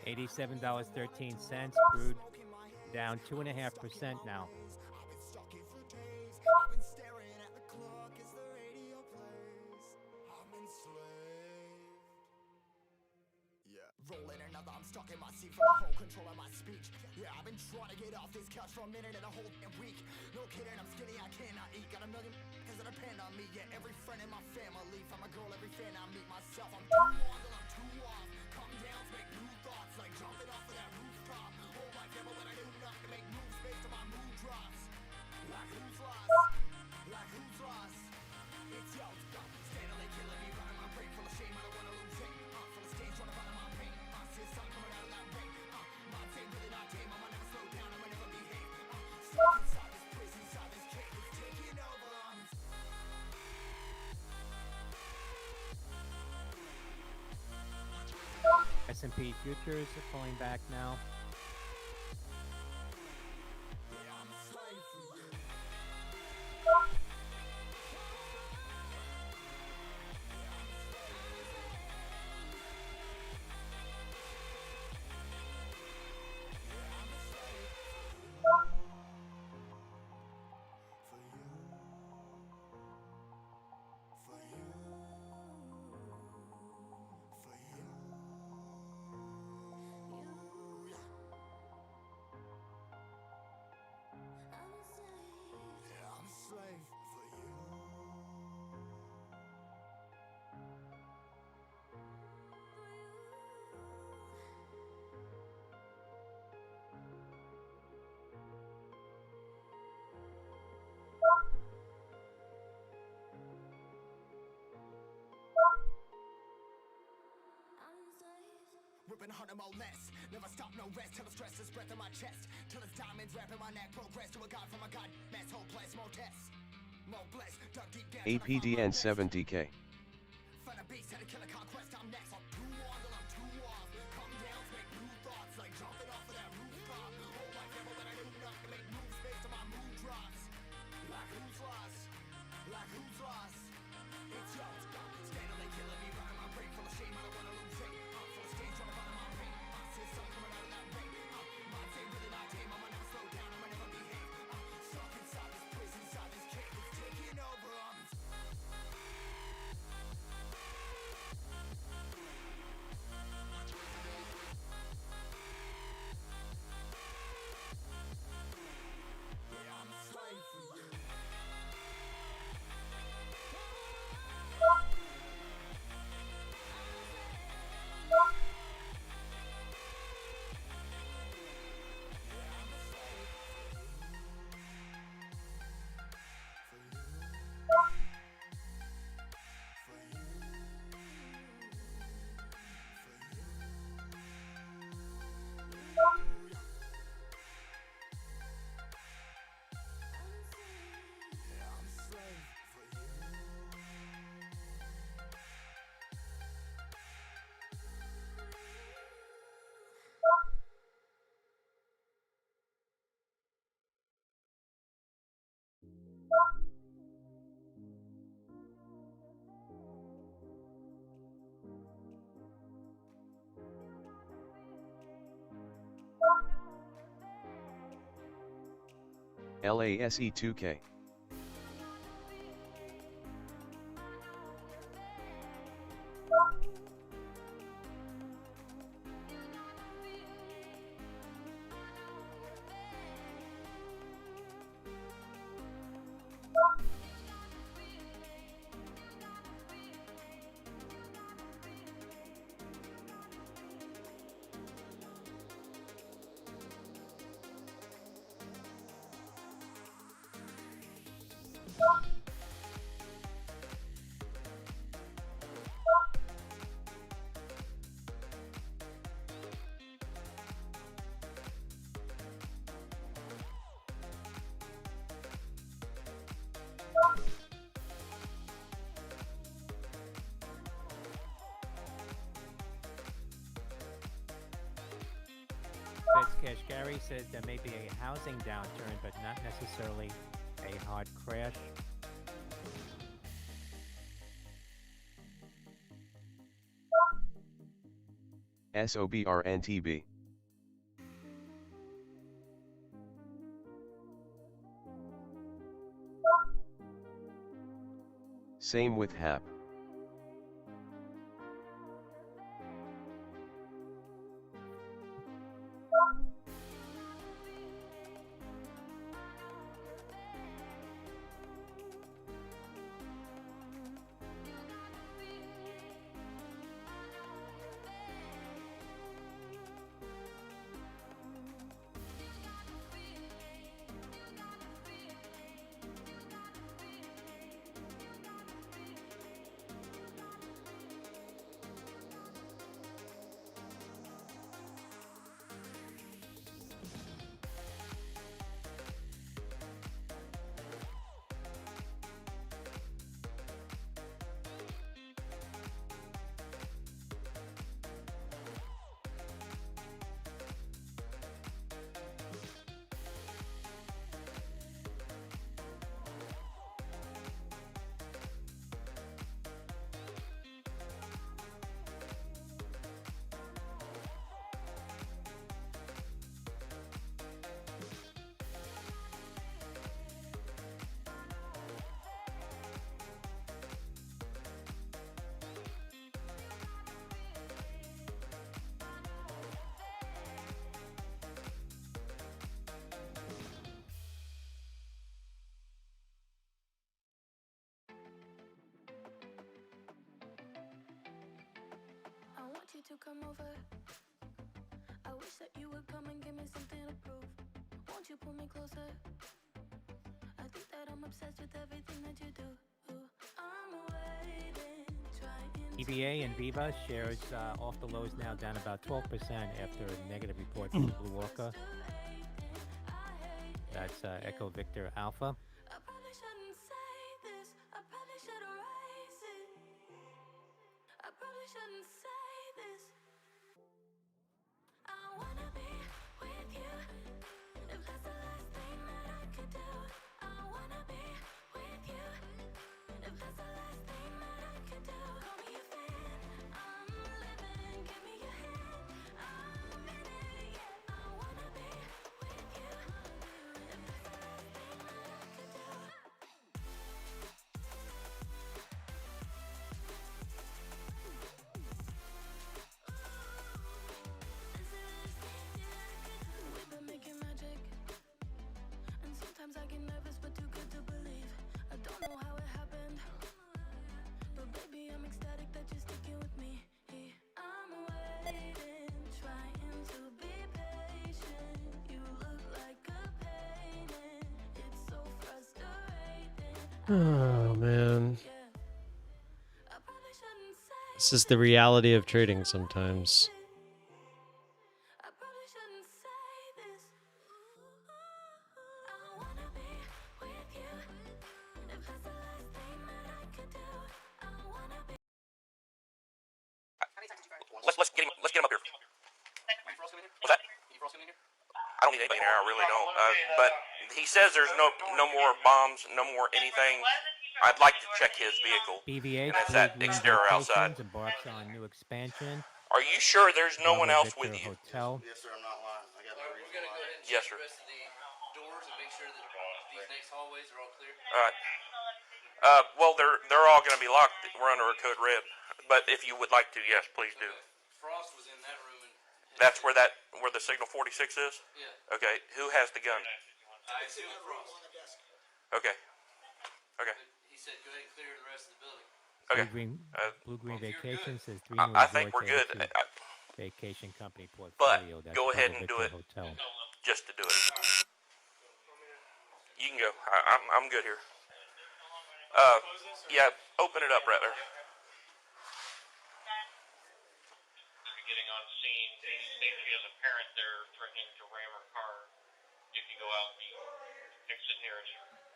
$87.13. Crude down 2.5% now.
Rolling another, I'm stuck in my seat for the whole control of my speech. Yeah, I've been trying to get off this couch for a minute and a whole damn week. No kidding, I'm skinny, I cannot eat. Got a million cause that depend on me. Yeah, every friend in my family. From a girl, every fan I meet myself. I'm too on till I'm too off. Come down to make new thoughts, like jumping off of that rooftop. Whole life never when I do nothing to make moves based on my mood drops. Like who's lost? Like who's lost? It's yo, steadily killing me, running my brain full of shame. I don't wanna lose it. Full of stage, trying to find my pain. See the sun coming out of that rain. My day really not tame. I'ma never slow down. I'ma never behave. Stuck inside this prison, inside this cage. It's taking over.
S&P futures are pulling back now.
Ripping harder, more less. Never stop, no rest. Till the stress is breath in my chest. Till it's diamonds wrapping my neck. Progress to a god from a god. Mass hopeless, more tests. More blessed. Dug deep down.
APDN 70K.
Find a beast, had to kill a conquest. I'm next. I'm too on till I'm too off. Come down to make new thoughts. Like jumping off of that rooftop. Whole life never when I do nothing to make moves based on my mood drops. Like who's lost? Like who's lost? It's yo, steadily killing me, running my brain full of shame. I don't wanna lose it. Full of stage, trying to find my pain. See the sun coming out of that rain. My day really not tame. I'ma never slow down. I'ma never behave. Stuck inside this prison, inside this cage. It's taking over. I'm a slave for you.
LASE 2K.
Gary says there may be a housing downturn, but not necessarily a hard crash.
SOBRNTB. Same with HAP.
I want you to come over. I wish that you would come and give me something to prove. Won't you pull me closer? I think that I'm obsessed with everything that you do. I'm waiting, trying to
EBA and Viva shares off the lows now down about 12% after a negative report from Blue Orca. That's Echo Victor Alpha.
I probably shouldn't say this. I probably should erase it. I probably shouldn't say this. I wanna be with you. If that's the last thing that I could do. I wanna be with you. If that's the last thing that I could do. Call me a fan. I'm living. Give me your hand. I'm in it. Yeah. I wanna be with you. If that's the last thing that I could do. We've been making magic, and sometimes I get nervous, but too good to believe. I don't know how it happened, but baby, I'm ecstatic that you're sticking with me. I'm waiting, trying to be patient. You look like a painting. It's so frustrating.
Oh man,
I probably shouldn't say
this is the reality of trading sometimes.
I probably shouldn't say this. I wanna be with you. If that's the last thing that I could do. I wanna be.
Let's get him up here. What's that? I don't need anybody in here. I really don't. But he says there's no more bombs, no more anything. I'd like to check his vehicle.
BVH,
And that's
Blue
that
Green
exterior outside.
Vacations, embarks on new expansion.
Are you sure there's no one
Bravo
else with
Victor
you?
Hotel.
Yes, sir. I'm not lying. I got no reason
We're gonna
to
go
lie.
ahead and
Yes,
check
sir.
the rest of the doors and make sure that these next hallways are all clear.
All right. Well, they're all going to be locked. We're under a code red. But if you would like to, yes, please do.
Frost was in that room and
That's where the signal 46 is.
yeah.
Okay. Who has the gun?
I assume Frost.
Okay. Okay.
He said go ahead and clear the rest of the building.
Okay.
Blue Green Vacations says 3 new
I think we're
resorts
good.
added to vacation company portfolio. That's
go ahead
Bravo
and do
Victor
it.
Hotel.
Just to do it. You can go. I'm good here. Yeah, open it up, Rattler.
Getting on scene, they she has a parent there threatening to ram her car if you go out and exit near his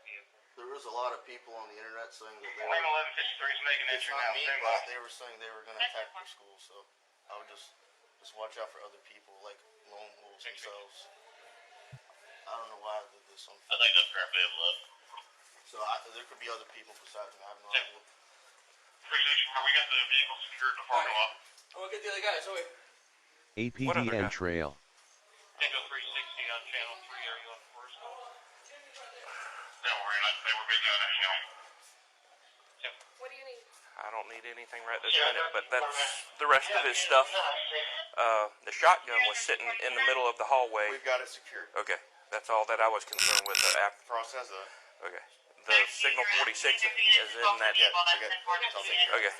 vehicle.
There was a lot of people on the internet saying that they
Lane
were.
1153 is making
It's
entry
not
now.
me,
Standby.
but they were saying they were going to attack their school. So I would just watch out for other people. Like lone wolves themselves. I don't know why I did this one.
I think that's crap they have left.
So there could be other people besides me. I have no idea.
Appreciate you. We got the vehicle secured in the parking lot.
I'm gonna get the other guy. So wait.
APDN Trail.
Tango 360 on channel 3. Are you on first? Don't worry, not today. We're busy on that channel.
What do you need?
I don't need anything right this minute, but that's the rest of his stuff. The shotgun was sitting in the middle of the hallway.
We've got it secured.
Okay, that's all that I was concerned with.
Frost has that.
Okay. The signal 46 is in that.
Yeah, okay.
Okay.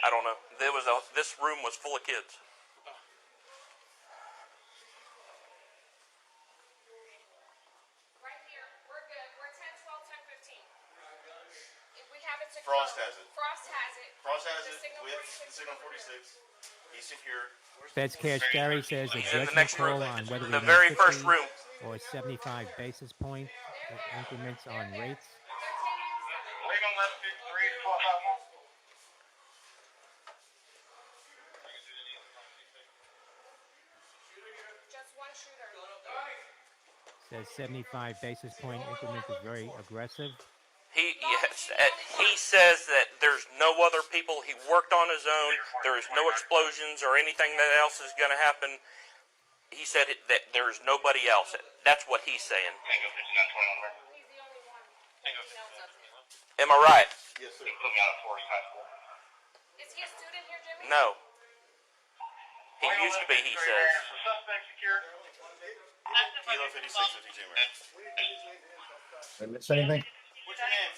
I don't know. This room was full of kids.
Right here. We're good. We're 10, 12, 10, 15. If we have it secured.
Frost has it.
Frost has it.
Frost has
The
it
signal
with
46.
the signal 46. He's secure.
Feds Cash Gary says a
He's in the
judgment
next room.
call on whether we
The
need
very
50
first room.
or 75 basis point increments on rates.
Legal left 3, 12,
Just one shooter.
Says 75 basis point increment is very aggressive.
He says that there's no other people. He worked on his own. There is no explosions or anything that else is going to happen. He said that there's nobody else. That's what he's saying.
Tango 59, 20 on there.
He's the only one.
Tango
He knows of it.
Am I right?
Yes, sir.
He put me out of Forest High School.
Is he a student here, Jimmy?
No. He used to be, he says.
The suspect secured.
Kilo 56 with you, Jimmy.
Did I miss anything?
What's your name?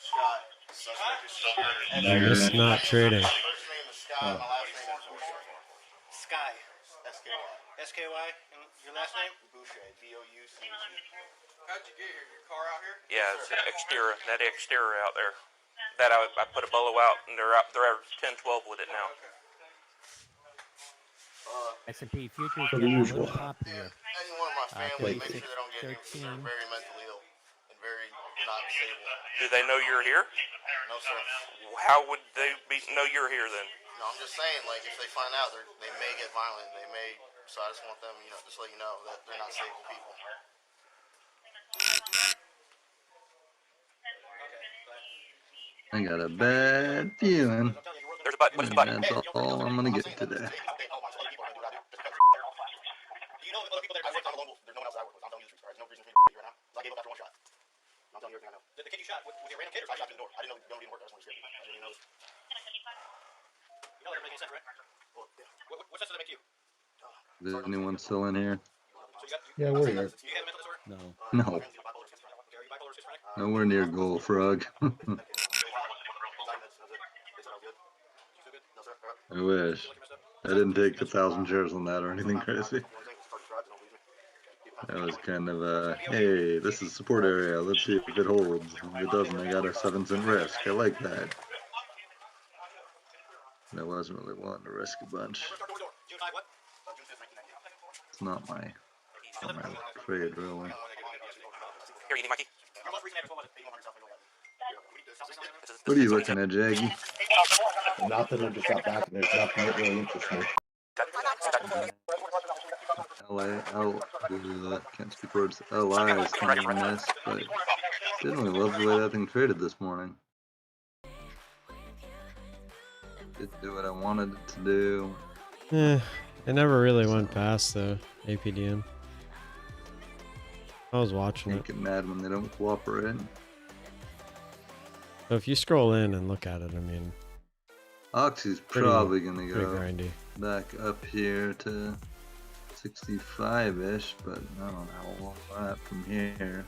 Scott. Suspect is secured.
It's not trading.
First name is Scott. My last name is Boucher.
Sky.
S-K-Y.
S-K-Y. And your last name?
Boucher. B-O-U-C-H.
How'd you get here? Your car out here?
Yeah, it's exterior. That exterior out there. That I put a bolo out, and they're 10, 12 with it now.
S&P futures
For the
getting a
usual.
little pop here.
Any one of my family, make
36,
sure they don't get any, 'cause they're
13.
very mentally ill and very not stable.
Do they know you're here?
No, sir.
How would they know you're here then?
No, I'm just saying, like, if they find out, they may get violent. They may. So I just want them, just let you know that they're not stable people.
I got a bad feeling.
There's a button. What is the button?
That's all I'm gonna get today.
Do you know other people that are working on the lone wolf? There's no one else that I work with. I'm telling you the truth. There's no reason for me to be here right now. So I gave up after one shot. I'm telling you everything I know. The kid you shot, was he a random kid or I shot through the door? I didn't know the gun didn't work. I just wanted to scare you. I didn't even know this. You know that everything makes sense, right? Well, yeah. What sense does it make to you?
Is anyone still in here?
Yeah, we're here.
Do you have a mental disorder?
No.
Okay, are you bipolar or schizophrenic?
Nowhere near goal, Frog. I wish. I didn't take 1,000 shares on that or anything crazy. That was kind of a, hey, this is support area. Let's see if it holds. If it doesn't, I got a 7-cent risk. I like that. I wasn't really wanting to risk a bunch. It's not my trade, really.
Here, you need my key.
What are you looking at, Jaggy?
Nothing. I just got back and there's nothing that really interests me.
Can't speak words. LI is kind of a mess, but didn't really love the way that thing traded this morning. Did do what I wanted it to do.
It never really went past the APDN. I was watching it.
Get mad when they don't cooperate.
So if you scroll in and look at it, I mean,
Oxy's
pretty-
probably gonna
pretty
go
grindy.
back up here to 65-ish, but I don't know how long that from here.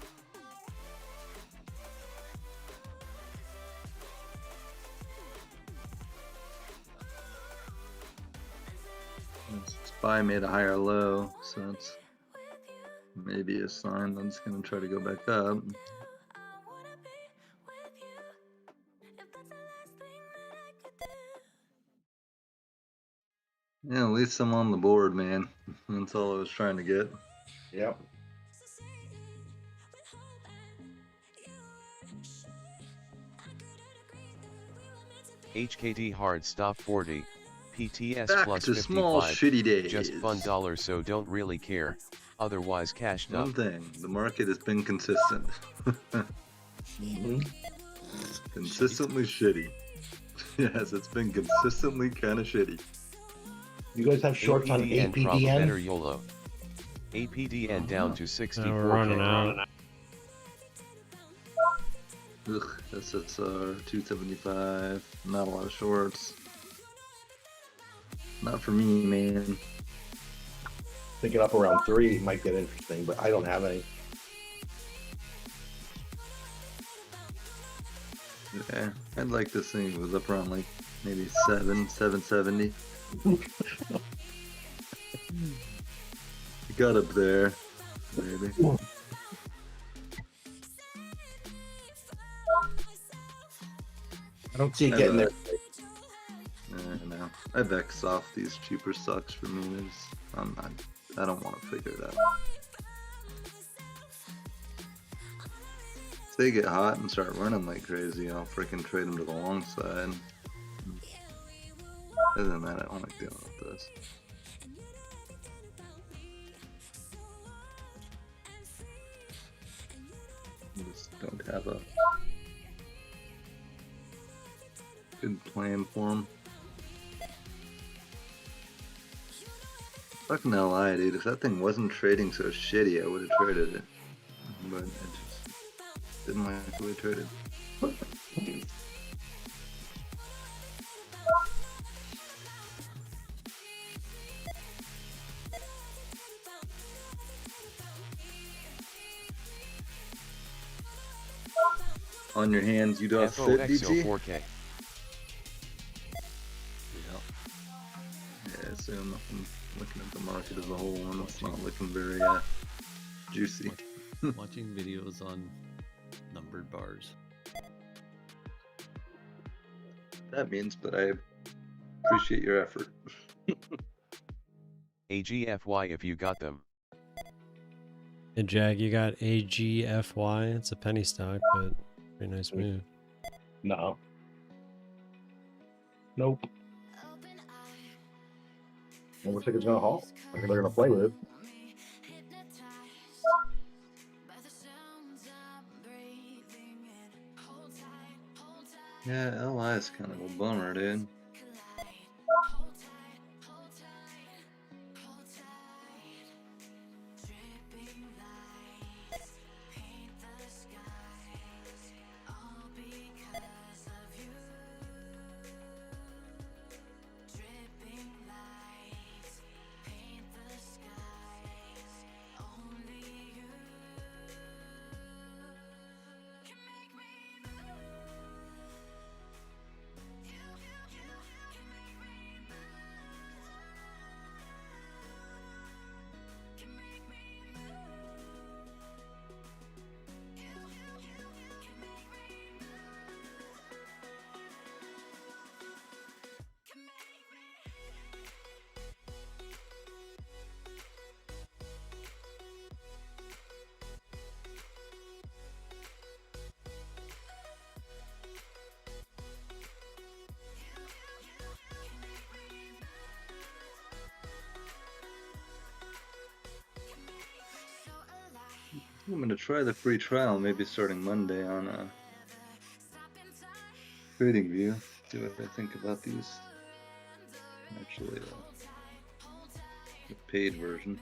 SPY made a higher low, so it's maybe a sign that it's gonna try to go back up. Yeah, at least I'm on the board, man. That's all I was trying to get.
Yep.
HKD hard stop 40. APTS
Back
plus
to small
55.
shitty days.
Just fun dollars, so don't really care. Otherwise cashed up.
One thing, the market has been consistent. Consistently shitty. Yes, it's been consistently kind of shitty.
You guys have shorts on
APDN prob better
APDN?
YOLO. APDN down to 64K.
Now we're running out.
Ugh, SSR 275. Not a lot of shorts. Not for me, man.
Picking up around 3 might get interesting, but I don't have any.
Yeah, I'd like this thing if it was up around like maybe 770. It got up there, maybe.
I don't see it getting there.
No, I've X'd off these cheaper stocks for me. I don't want to figure it out. If they get hot and start running like crazy, I'll freaking trade them to the long side. Other than that, I don't like dealing with this. I just don't have a good plan for them. Fucking LI, dude. If that thing wasn't trading so shitty, I would have traded it. But I just didn't like the way it traded. On your hands, you don't sit, DG?
4K.
Yeah, so I'm looking at the market as a whole, and it's not looking very juicy.
Watching videos on numbered bars.
That means, but I appreciate your effort.
AGFY if you got them.
Hey Jag, you got AGFY. It's a penny stock, but pretty nice move.
No. Nope. It looks like it's gonna halt. I think they're gonna play with it.
Yeah, LI is kind of a bummer, dude. I'm gonna try the free trial, maybe starting Monday on TradingView. See what I think about these. Actually, the paid version.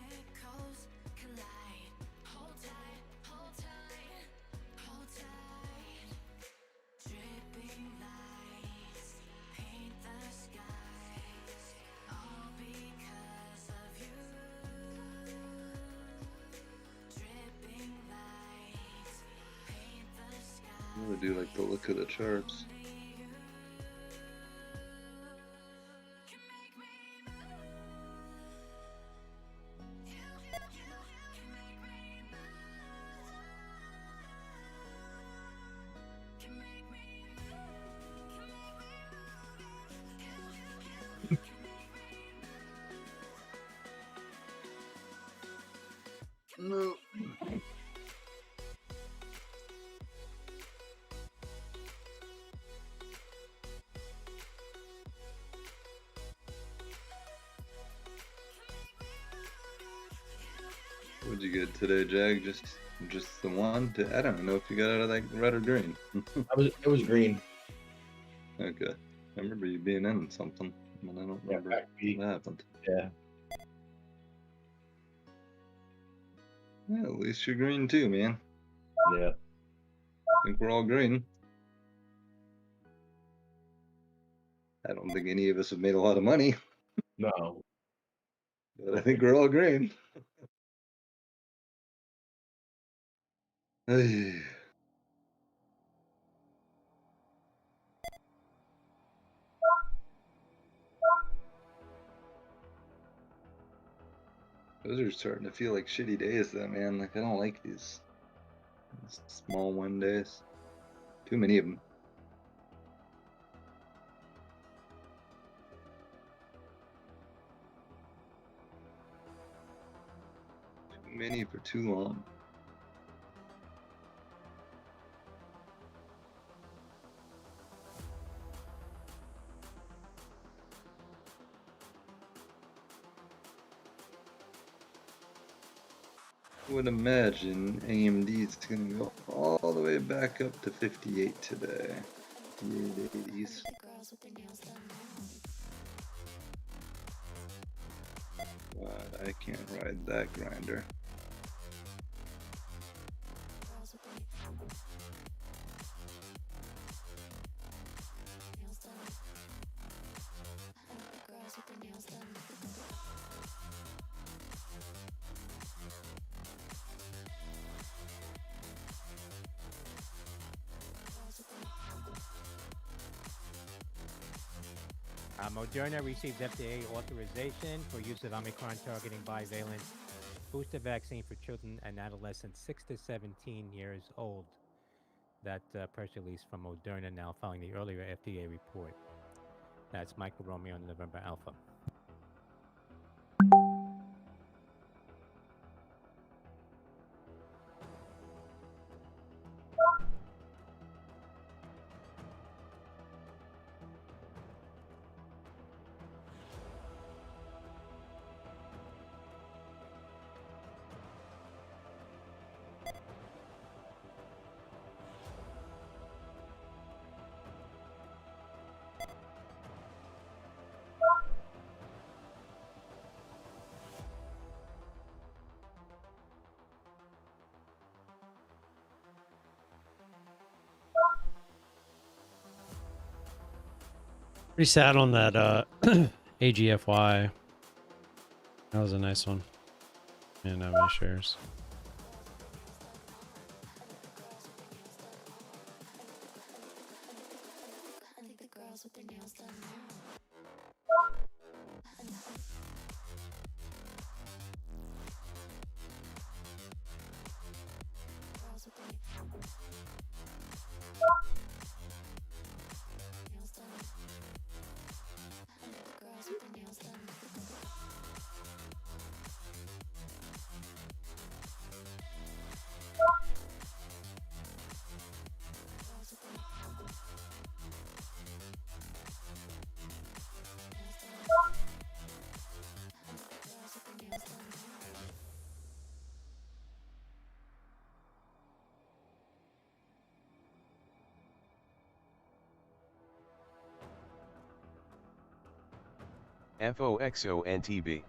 I really do like the look of the charts. No. What'd you get today, Jag? Just the one? I don't know if you got out of that red or green.
It was green.
Okay. I remember you being in something, but I don't remember what happened.
Yeah.
Yeah, at least you're green too, man.
Yeah.
I think we're all green. I don't think any of us have made a lot of money,
No.
but I think we're all green. Hey. Those are starting to feel like shitty days though, man. Like I don't like these small win days. Too many of them. Too many for too long. I would imagine AMD is going to go all the way back up to 58 today. 58.80s. But I can't ride that grinder.
Moderna received FDA authorization for use of Omicron targeting bivalent booster vaccine for children and adolescents 6 to 17 years old. That press release from Moderna now following the earlier FDA report. That's Michael Romeo on November Alpha.
Pretty sad on that AGFY. That was a nice one. And how many shares?
FOXONTB.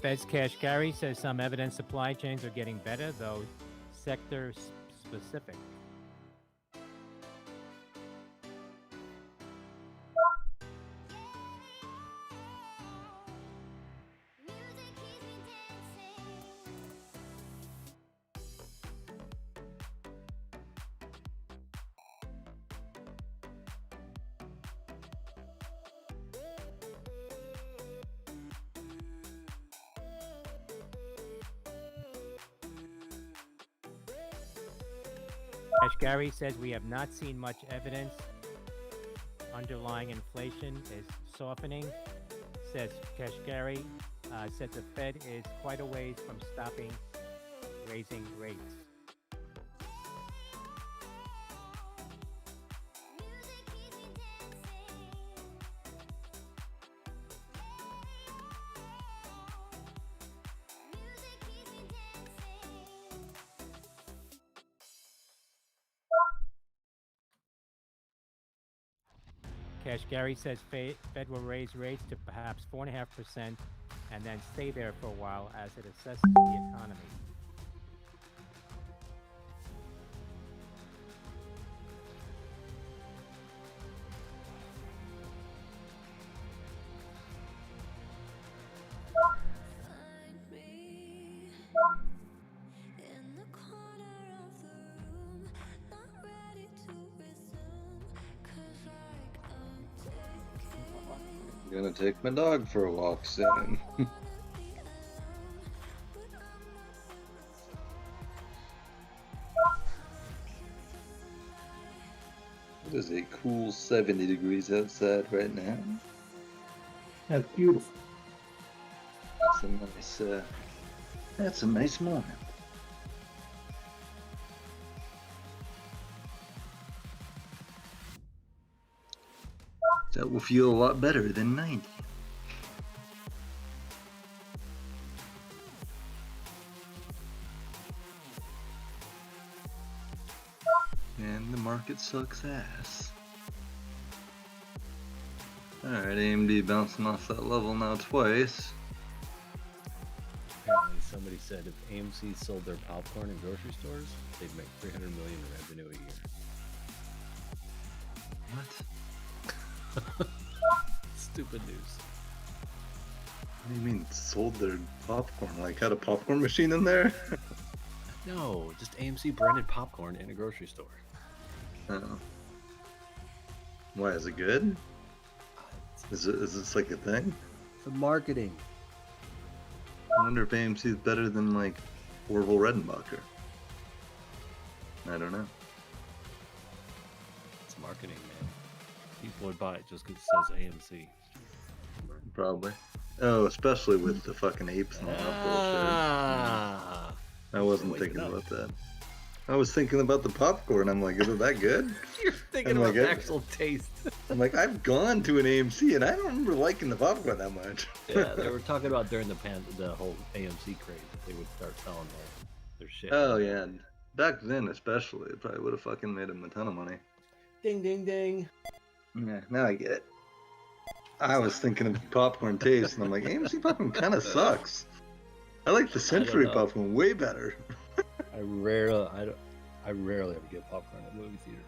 Fed's cash carry says some evidence supply chains are getting better, though sector specific. Gary says we have not seen much evidence. Underlying inflation is softening. Says Kashgari. Said the Fed is quite a ways from stopping raising rates. Kashgari says Fed will raise rates to perhaps 4.5% and then stay there for a while as it assesses the economy.
Gonna take my dog for a walk soon. It is a cool 70 degrees outside right now.
That's beautiful.
That's a nice morning. That will feel a lot better than 90. And the market sucks ass. Alright, AMD bouncing off that level now twice.
Apparently somebody said if AMC sold their popcorn in grocery stores, they'd make $300 million in revenue a year.
What?
Stupid news.
What do you mean sold their popcorn? Like had a popcorn machine in there?
No, just AMC branded popcorn in a grocery store.
Oh. Why, is it good? Is this like a thing?
The marketing.
I wonder if AMC is better than like Orville Redenbacher. I don't know.
It's marketing, man. People would buy it just because it says AMC.
Probably. Oh, especially with the fucking apes and all that bullshit. I wasn't thinking about that. I was thinking about the popcorn. I'm like, is it that good?
You're thinking about the actual taste.
I'm like, I've gone to an AMC and I don't remember liking the popcorn that much.
Yeah, they were talking about during the whole AMC craze that they would start selling their shit.
Oh yeah, back then especially, it probably would have fucking made them a ton of money.
Ding ding ding.
Yeah, now I get it. I was thinking of popcorn taste, and I'm like, AMC popcorn kind of sucks. I like the Century popcorn way better.
I rarely ever get popcorn at a movie theater.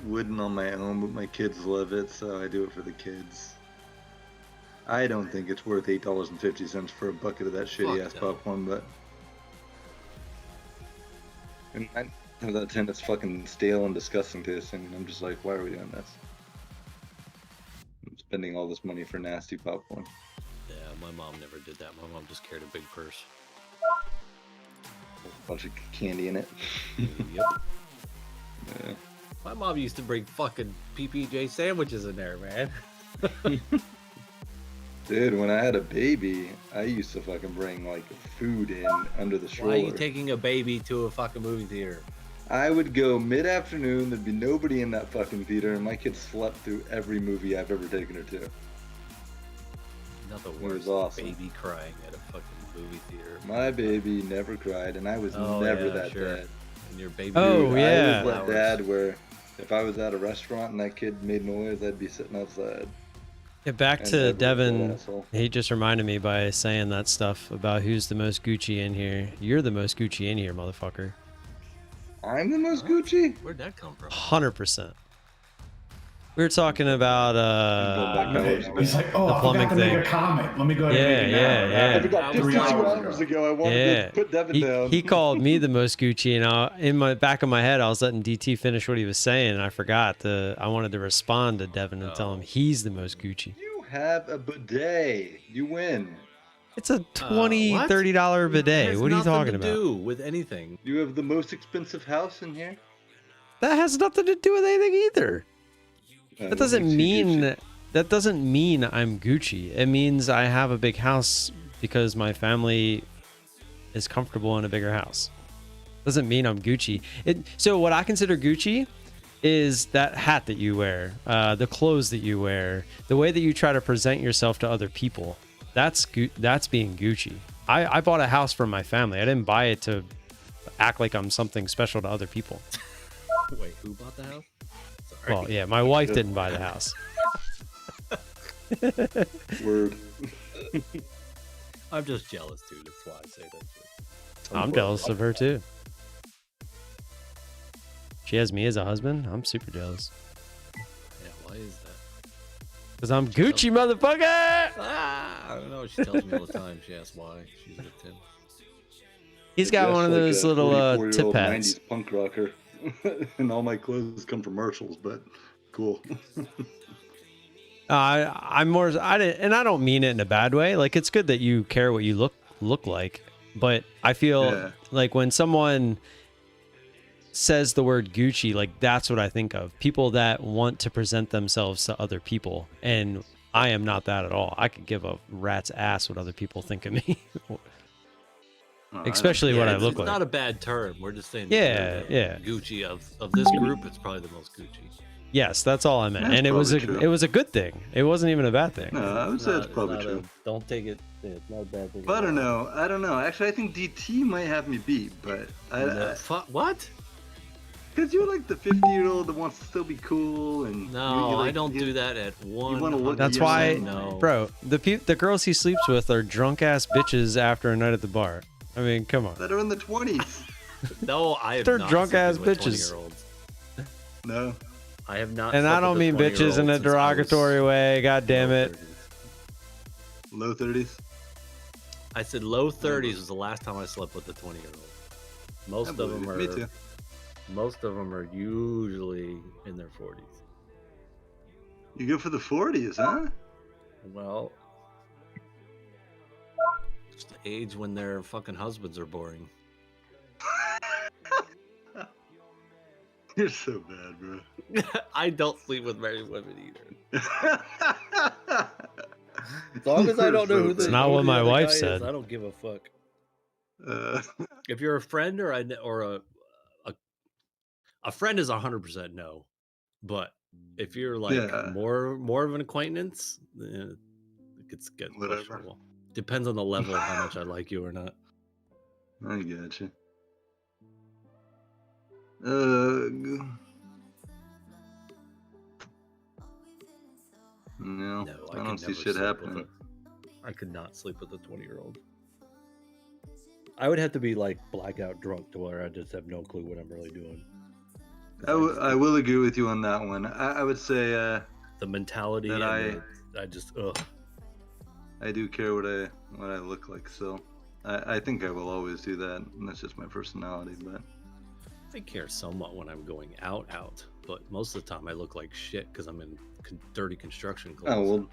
Wouldn't on my own, but my kids love it, so I do it for the kids. I don't think it's worth $8.50 for a bucket of that shitty ass popcorn, but. And 9 times out of 10, it's fucking stale and disgusting tasting, and I'm just like, why are we doing this? I'm spending all this money for nasty popcorn.
Yeah, my mom never did that. My mom just carried a big purse.
A bunch of candy in it.
Yep.
Yeah.
My mom used to bring fucking PPJ sandwiches in there, man.
Dude, when I had a baby, I used to fucking bring like food in under the stroller.
Why are you taking a baby to a fucking movie theater?
I would go mid-afternoon, there'd be nobody in that fucking theater, and my kid slept through every movie I've ever taken her to.
Not the
It
worst.
was awesome.
Baby crying at a fucking movie theater.
My baby never cried, and I was never that dad.
And your baby.
Oh,
Dude,
yeah.
I was that dad where if I was at a restaurant and that kid made noise, I'd be sitting outside.
Get back
And
to
Edward's that
Devin.
asshole.
He just reminded me by saying that stuff about who's the most Gucci in here. You're the most Gucci in here, motherfucker.
I'm the most Gucci?
Where'd that come from?
100%. We were talking about
He's like, oh,
the
I
plumbing
forgot to
thing.
make a comment. Let me go ahead and make it now.
Yeah.
I forgot just 2 hours ago. I wanted to put Devin down.
He called me the most Gucci, and in my back of my head, I was letting DT finish what he was saying, and I forgot I wanted to respond to Devin and tell him he's the most Gucci.
You have a bidet. You win.
It's a $20, $30 bidet. What are you talking about?
Do with anything?
You have the most expensive house in here.
That has nothing to do with anything either. That doesn't mean I'm Gucci. It means I have a big house because my family is comfortable in a bigger house. Doesn't mean I'm Gucci. So what I consider Gucci is that hat that you wear, the clothes that you wear, the way that you try to present yourself to other people. That's being Gucci. I bought a house for my family. I didn't buy it to act like I'm something special to other people.
Wait, who bought the house? Sorry.
Well, yeah, my wife didn't buy the house.
Word.
I'm just jealous, too. That's why I say that shit.
I'm jealous of her too. She has me as a husband. I'm super jealous.
Yeah, why is that?
Because I'm Gucci, motherfucker!
I don't know. She tells me all the time. She asks why. She's with Tim.
He's got one of those little tip pads.
90s punk rocker. And all my clothes come from Marshalls, but cool.
I'm more. I don't mean it in a bad way. Like, it's good that you care what you look like, but I feel like when someone says the word Gucci, like, that's what I think of. People that want to present themselves to other people, and I am not that at all. I could give a rat's ass what other people think of me. Especially what I look like.
It's not a bad term. We're just saying.
Yeah.
Gucci of this group, it's probably the most Gucci.
Yes, that's all I meant,
That's
and it was a good thing. It wasn't even a bad thing.
No, I would say it's probably true.
Don't take it. It's not a bad thing.
But I don't know. Actually, I think DT might have me beat, but
what?
Because you're like the 50-year-old that wants to still be cool, and
I don't do that at one.
You want to look.
That's why, bro. The girls he sleeps with are drunk ass bitches after a night at the bar. I mean, come on.
That are in the 20s.
No, I have
They're
not
drunk
slept
ass
with
bitches.
20-year-olds.
No.
I have not.
And I
slept
don't
with
mean
a
bitches
20-year-old
in a
since I was
derogatory way. God damn it.
Low 30s.
I said low 30s was the last time I slept with a 20-year-old. Most of them are.
Me too.
Most of them are usually in their 40s.
You go for the 40s, huh?
Well, it's the age when their fucking husbands are boring.
You're so bad, bro.
I don't sleep with married women either. As long as I don't know who the
It's not what my
other
wife
guy is,
said.
I don't give a fuck. If you're a friend or a friend is 100% no, but if you're like more of an acquaintance, it gets questionable. Depends on the level of how much I like you or not.
I gotcha. No, I don't see shit happening.
I could not sleep with a 20-year-old. I would have to be like blackout drunk to where I just have no clue what I'm really doing.
I will agree with you on that one. I would say
the mentality
that
I just ugh.
I do care what I look like, so I think I will always do that. And that's just my personality, but
I care somewhat when I'm going out, but most of the time I look like shit because I'm in dirty construction clothes.
Oh well,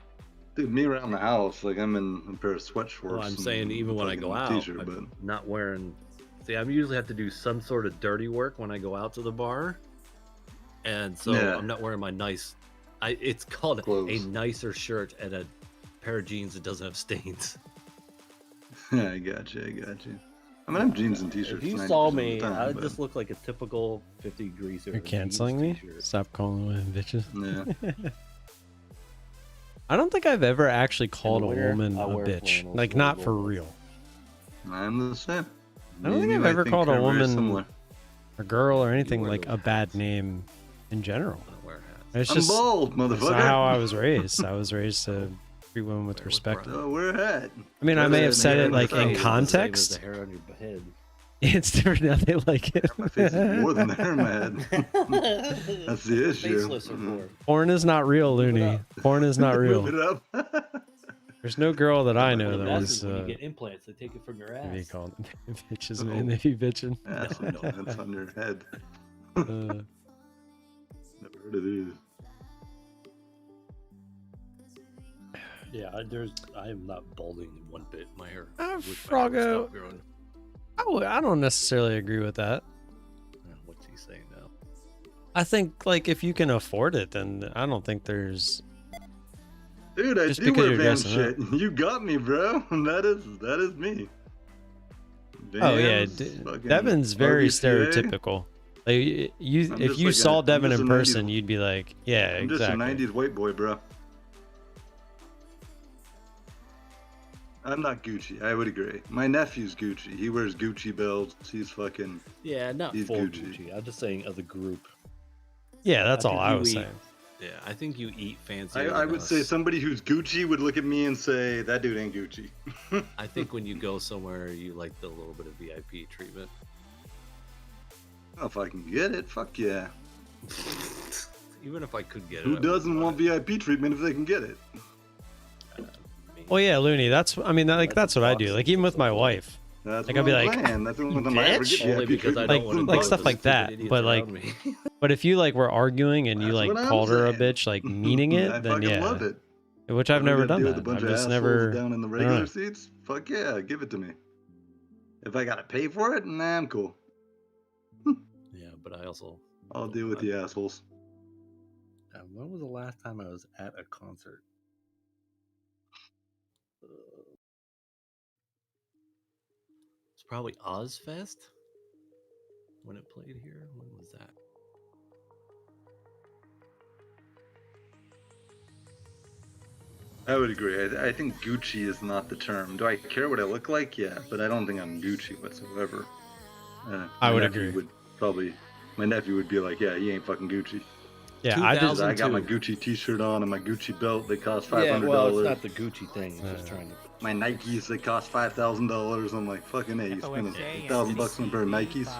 dude, me around the house, like I'm in a pair of sweatshorts.
Well, I'm saying even when I go out, I'm not wearing. See, I usually have to do some sort of dirty work when I go out to the bar, and so I'm not wearing my nice. It's called a nicer shirt and a pair of jeans that doesn't have stains.
I got you. I mean, I'm jeans and t-shirts.
If you saw me, I would just look like a typical 50 greaser.
You're canceling me? Stop calling women bitches.
Yeah.
I don't think I've ever actually called a woman a bitch. Like, not for real.
I'm the same.
I don't think I've ever called a woman, a girl, or anything like a bad name in general.
I wear hats.
It's
I'm
just
bald,
that's
motherfucker.
not how I was raised. I was raised to treat women with respect.
Oh, we're at.
I mean, I may have said it like in context.
The hair on your head.
It's different now. They like it.
My face is more than hair, man. That's the issue.
Faceless or poor.
Porn is not real, Looney. Porn is not real.
Move it up.
There's no girl that I know
Well,
that
that's
was.
when you get implants. They take it from your
What do you
ass.
call it? Bitches, man. They be bitching.
That's implants on your head.
Uh,
Never heard of these.
Yeah, I am not balding one bit. My hair.
Uh,
wish my hair would
Froggo.
stop growing.
I don't necessarily agree with that.
What's he saying now?
I think like if you can afford it, then I don't think there's.
Dude, I
Just
do
because
wear
you're
Vans
dressing up.
shit. You got me, bro. That is me.
Oh yeah,
Vans, fucking
Devon's very
RBCA.
stereotypical. Like you,
I'm
if
just
you
like
saw
I'm
Devon
just
in
a
person,
90s
you'd be like, yeah,
I'm
exactly.
just a 90s white boy, bro. I'm not Gucci. I would agree. My nephew's Gucci. He wears Gucci belts. He's fucking.
Yeah, not
He's
full
Gucci.
Gucci. I'm just saying of the group.
Yeah, that's all
think
I
you
was
eat-
saying.
Yeah, I think you eat fancy.
I would say somebody who's Gucci would look at me and say, that dude ain't Gucci.
I think when you go somewhere, you like the little bit of VIP treatment.
If I can get it, fuck yeah.
Even if I could get it.
Who doesn't want VIP treatment if they can get it?
Well, yeah, Looney. That's I mean, like that's what I do. Like even with my wife,
That's
like
what
I'd be
I'm
like,
saying. That's when I ever
bitch?
get
Only
VIP
because I
treatment.
don't wanna
like
deal
stuff
with
like
stupid
that.
idiots
But like,
around me.
but if you like were arguing and you
That's
like
what I'm
called her a
saying.
bitch, like meaning
I
it, then
fucking
yeah.
love it.
Which I've
If we
never
gotta
done
deal
that.
with a bunch
I've
of
just
assholes
never.
down in the
I don't
regular
know.
seats. Fuck yeah, give it to me. If I gotta pay for it, nah, I'm cool.
Yeah, but I also.
I'll deal with the assholes.
When was the last time I was at a concert? It's probably Ozfest when it played here. When was that?
I would agree. I think Gucci is not the term. Do I care what I look like? Yeah, but I don't think I'm Gucci whatsoever.
I would
my nephew
agree.
My nephew would be like, yeah, he ain't fucking Gucci.
Yeah, I just.
I got my Gucci t-shirt on and my Gucci belt. They cost $500.
Yeah, well, it's not the Gucci thing. It's just trying to.
My Nikes, they cost $5,000. I'm like, fucking hey, you spend $1,000 on a pair of Nikes?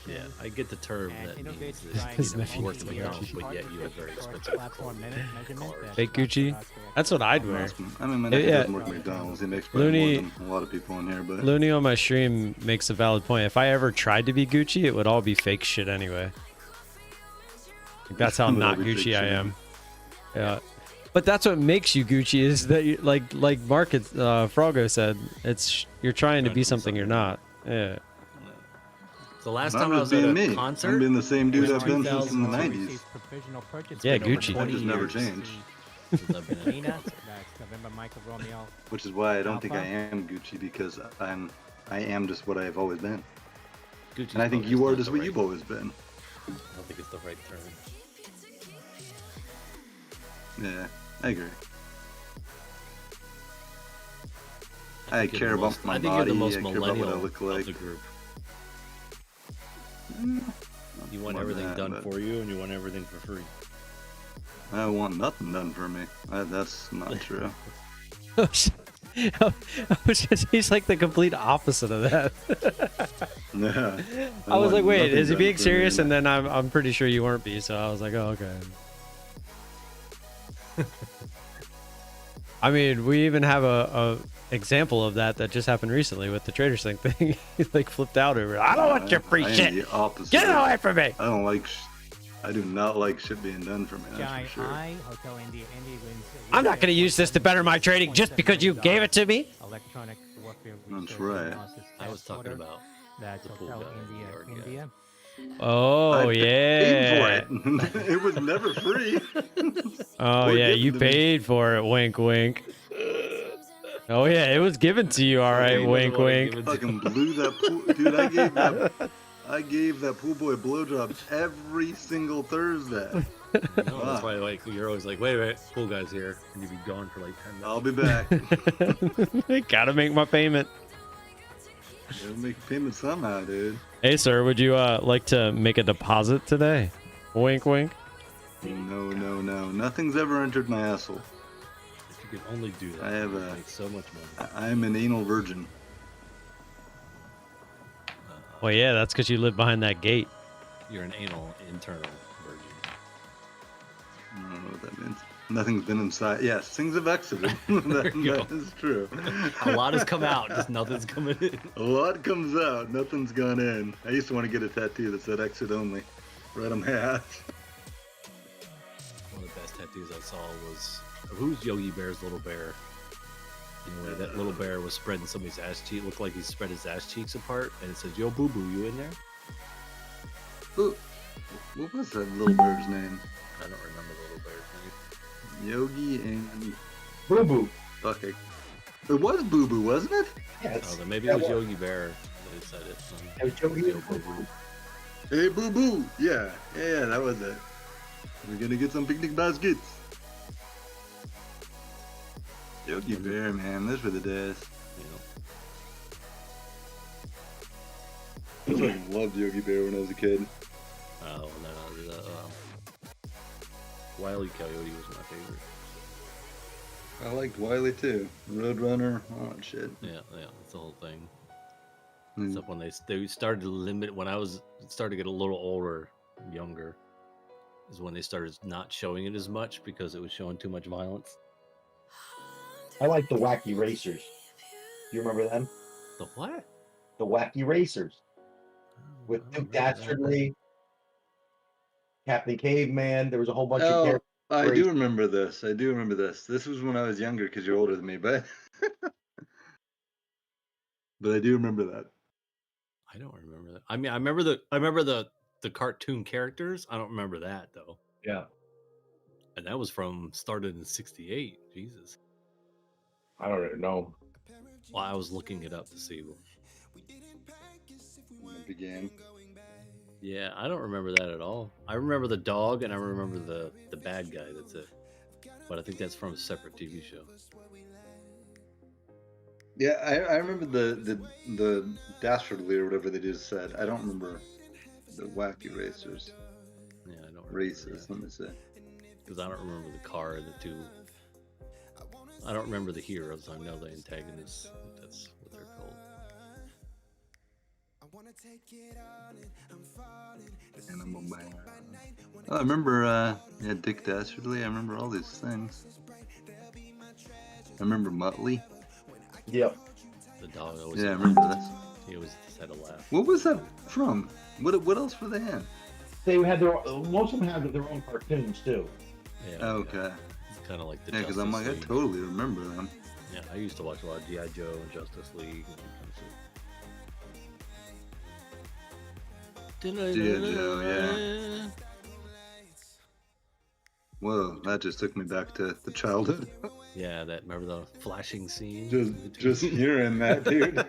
Yeah, I get the term that means
His
that
nephew
you worth the
gets
pound, but yet you have very expensive cars.
Fake Gucci. That's what I'd wear.
I mean, my nephew
Yeah.
doesn't work at McDonald's. He makes probably
Looney-
more than a lot of people in here, but
Looney on my stream makes a valid point. If I ever tried to be Gucci, it would all be fake shit anyway. Like, that's how
It would all
not
be fake
Gucci I
shit.
am. Yeah, but that's what makes you Gucci is that you, like Market Froggo said, it's you're trying to be something you're not. Yeah.
The last
I'm
time I
just
was at
being
a
me.
concert,
I'm being the same dude
was
I've been since in the
2002.
90s.
Yeah,
been over
Gucci.
20
I just never
years
changed.
since I've been at a
Nina,
concert.
that's November Michael Romeo.
Which is why I don't think I
Alpha?
am Gucci because I am just what I've always been.
Gucci's
And I think
probably
you are
not
just
the
what
right-
you've always been.
I don't think it's the right term.
Yeah, I agree. I
think you're
care
the
about
most-
my
I think
body.
you're the most
I care about what I
millennial
look
of
like.
the group.
Mm,
You want
more than
everything
that,
done
but
for you, and you want everything for free.
I want nothing done for me. That's not true.
He's like the complete opposite of that.
Yeah.
I was
want
like, wait,
nothing
is he
done
being
for me,
serious?
and
And then I'm pretty sure you weren't be. So I was like, oh, okay. I mean, we even have a example of that just happened recently with the TraderSync thing. He like flipped out over it. I don't want your free
I am
shit.
the opposite.
Get it away from me.
I don't like. I do not like shit being done for me. That's
Jai
for sure.
I, Hotel India, India wins.
I'm not going to use this to better my trading just because you gave it to me.
Electronic warfare
That's
research
right.
analysis
I was talking
headquarter.
about
That's
the pool
Hotel
guy in New
India,
York, yeah.
India.
Oh,
I paid
yeah.
for it. It was never free.
Oh,
Or
yeah.
given
You
to me.
paid for it. Wink, wink. Oh, yeah. It was given to you. All right.
He
Wink,
doesn't wanna
wink.
give it to
Fucking blew that pool, dude. I gave that pool boy blowjobs every single Thursday.
No, that's why like you're always like, wait a minute, pool guy's here, and you'd be gone for like 10 minutes.
I'll be back.
Gotta make my payment.
Gotta make a payment somehow, dude.
Hey, sir, would you like to make a deposit today? Wink, wink.
No. Nothing's ever entered my asshole.
If you could only do that,
I have
you'd make so much money.
I'm an anal virgin.
Well, yeah, that's because you live behind that gate.
You're an anal internal virgin.
I don't know what that means. Nothing's been inside. Yes, things have exited. that is true.
A lot has come out, just nothing's coming in.
A lot comes out, nothing's gone in. I used to want to get a tattoo that said exit only right on my ass.
One of the best tattoos I saw was, who's Yogi Bear's little bear? Anyway, that little bear was spreading somebody's ass cheek. Looked like he spread his ass cheeks apart, and it says, "Yo, boo boo, you in there?"
What was that little bear's name?
I don't remember the little bear's name.
Yogi and
Boo Boo.
Fuck it. It was Boo Boo, wasn't it?
Yeah.
Oh, then maybe it was Yogi Bear that said it.
It was Yogi
Yo, boo boo.
Hey, Boo Boo. Yeah, that was it. We're gonna get some picnic baskets. Yogi Bear, man, those were the days. I fucking loved Yogi Bear when I was a kid.
Oh, no, Wile E. Coyote was my favorite.
I liked Wile E. too. Roadrunner, all that shit.
Yeah, that's the whole thing.
Mm.
Except when they started to limit, when I started to get a little older, younger, is when they started not showing it as much because it was showing too much violence.
I like the Wacky Racers. Do you remember them?
The what?
The Wacky Racers. With Duke Dastardly, Captain Caveman. There was a whole bunch of characters.
I do remember this. This was when I was younger because you're older than me, but but I do remember that.
I don't remember that. I mean, I remember the cartoon characters. I don't remember that though.
Yeah.
And that was started in '68. Jesus.
I don't know.
Well, I was looking it up to see.
When it began.
Yeah, I don't remember that at all. I remember the dog and I remember the bad guy. That's it. But I think that's from a separate TV show.
Yeah, I remember the Dastardly or whatever they just said. I don't remember the Wacky Racers.
Yeah, I don't remember
Races, let me see.
Because I don't remember the car and the two. I don't remember the heroes. I know the antagonists. That's what they're called.
Oh, I remember Dick Dastardly. I remember all these things. I remember Muttley.
Yep.
The dog always.
Yeah, I remember this.
He always just had a laugh.
What was that from? What else were they in?
They had most of them had their own cartoons too.
Yeah.
Okay.
It's kind of like the.
Yeah, because I'm like,
Justice
I
League.
totally remember them.
Yeah, I used to watch a lot of G.I. Joe and Justice League. And
G.I. Joe, yeah. Whoa, that just took me back to the childhood.
Yeah, remember the flashing scene?
Just hearing that, dude.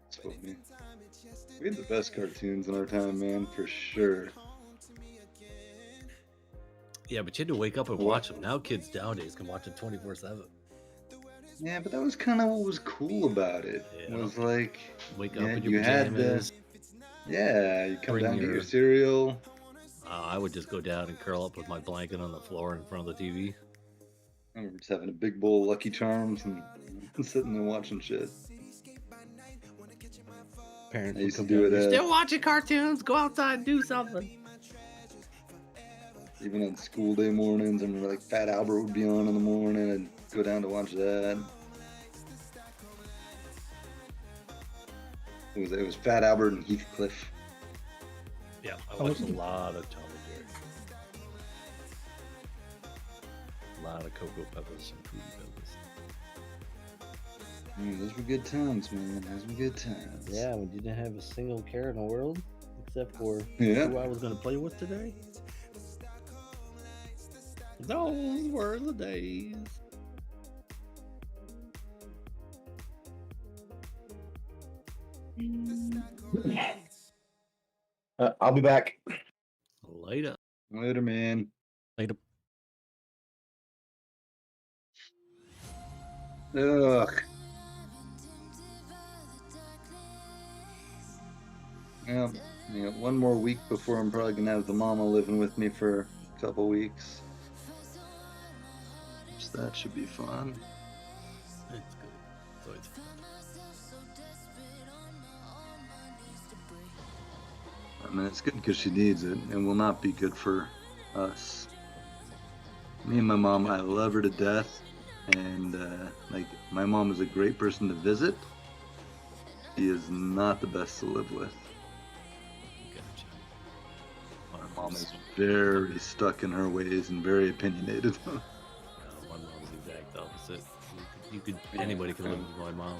It's funny. We had the best cartoons in our time, man, for sure.
Yeah, but you had to wake up and watch them. Now kids nowadays can watch it 24/7.
Yeah, but that was kind of what was cool about it.
Yeah.
It was like,
Wake up in
you
your
had
pajamas.
you come
Bring
down to
your-
your cereal.
I would just go down and curl up with my blanket on the floor in front of the TV.
I remember just having a big bowl of Lucky Charms and sitting there watching shit.
Parents
I
would
used to
come
do
down,
it.
"You're still watching cartoons? Go outside and do something."
Even on school day mornings, I remember like Fat Albert would be on in the morning and go down to watch that. It was Fat Albert and Heathcliff.
Yeah, I watched a lot of Tom and Jerry. A lot of Cocoa Pebbles and Fruity Pebbles.
Those were good times, man. Those were good times.
Yeah, when you didn't have a single care in the world, except for
Yeah.
who I was going to play with today. Those were the days.
I'll be back.
Later.
Later, man.
Later.
Ugh. Yeah. I got one more week before I'm probably gonna have the mama living with me for a couple weeks. So that should be fun.
It's good. It's always fun.
I mean, it's good because she needs it. It will not be good for us. Me and my mom, I love her to death. And, like, my mom is a great person to visit. She is not the best to live with.
Gotcha.
My mom is very stuck in her ways and very opinionated.
My mom's the exact opposite. Anybody can live with my mom.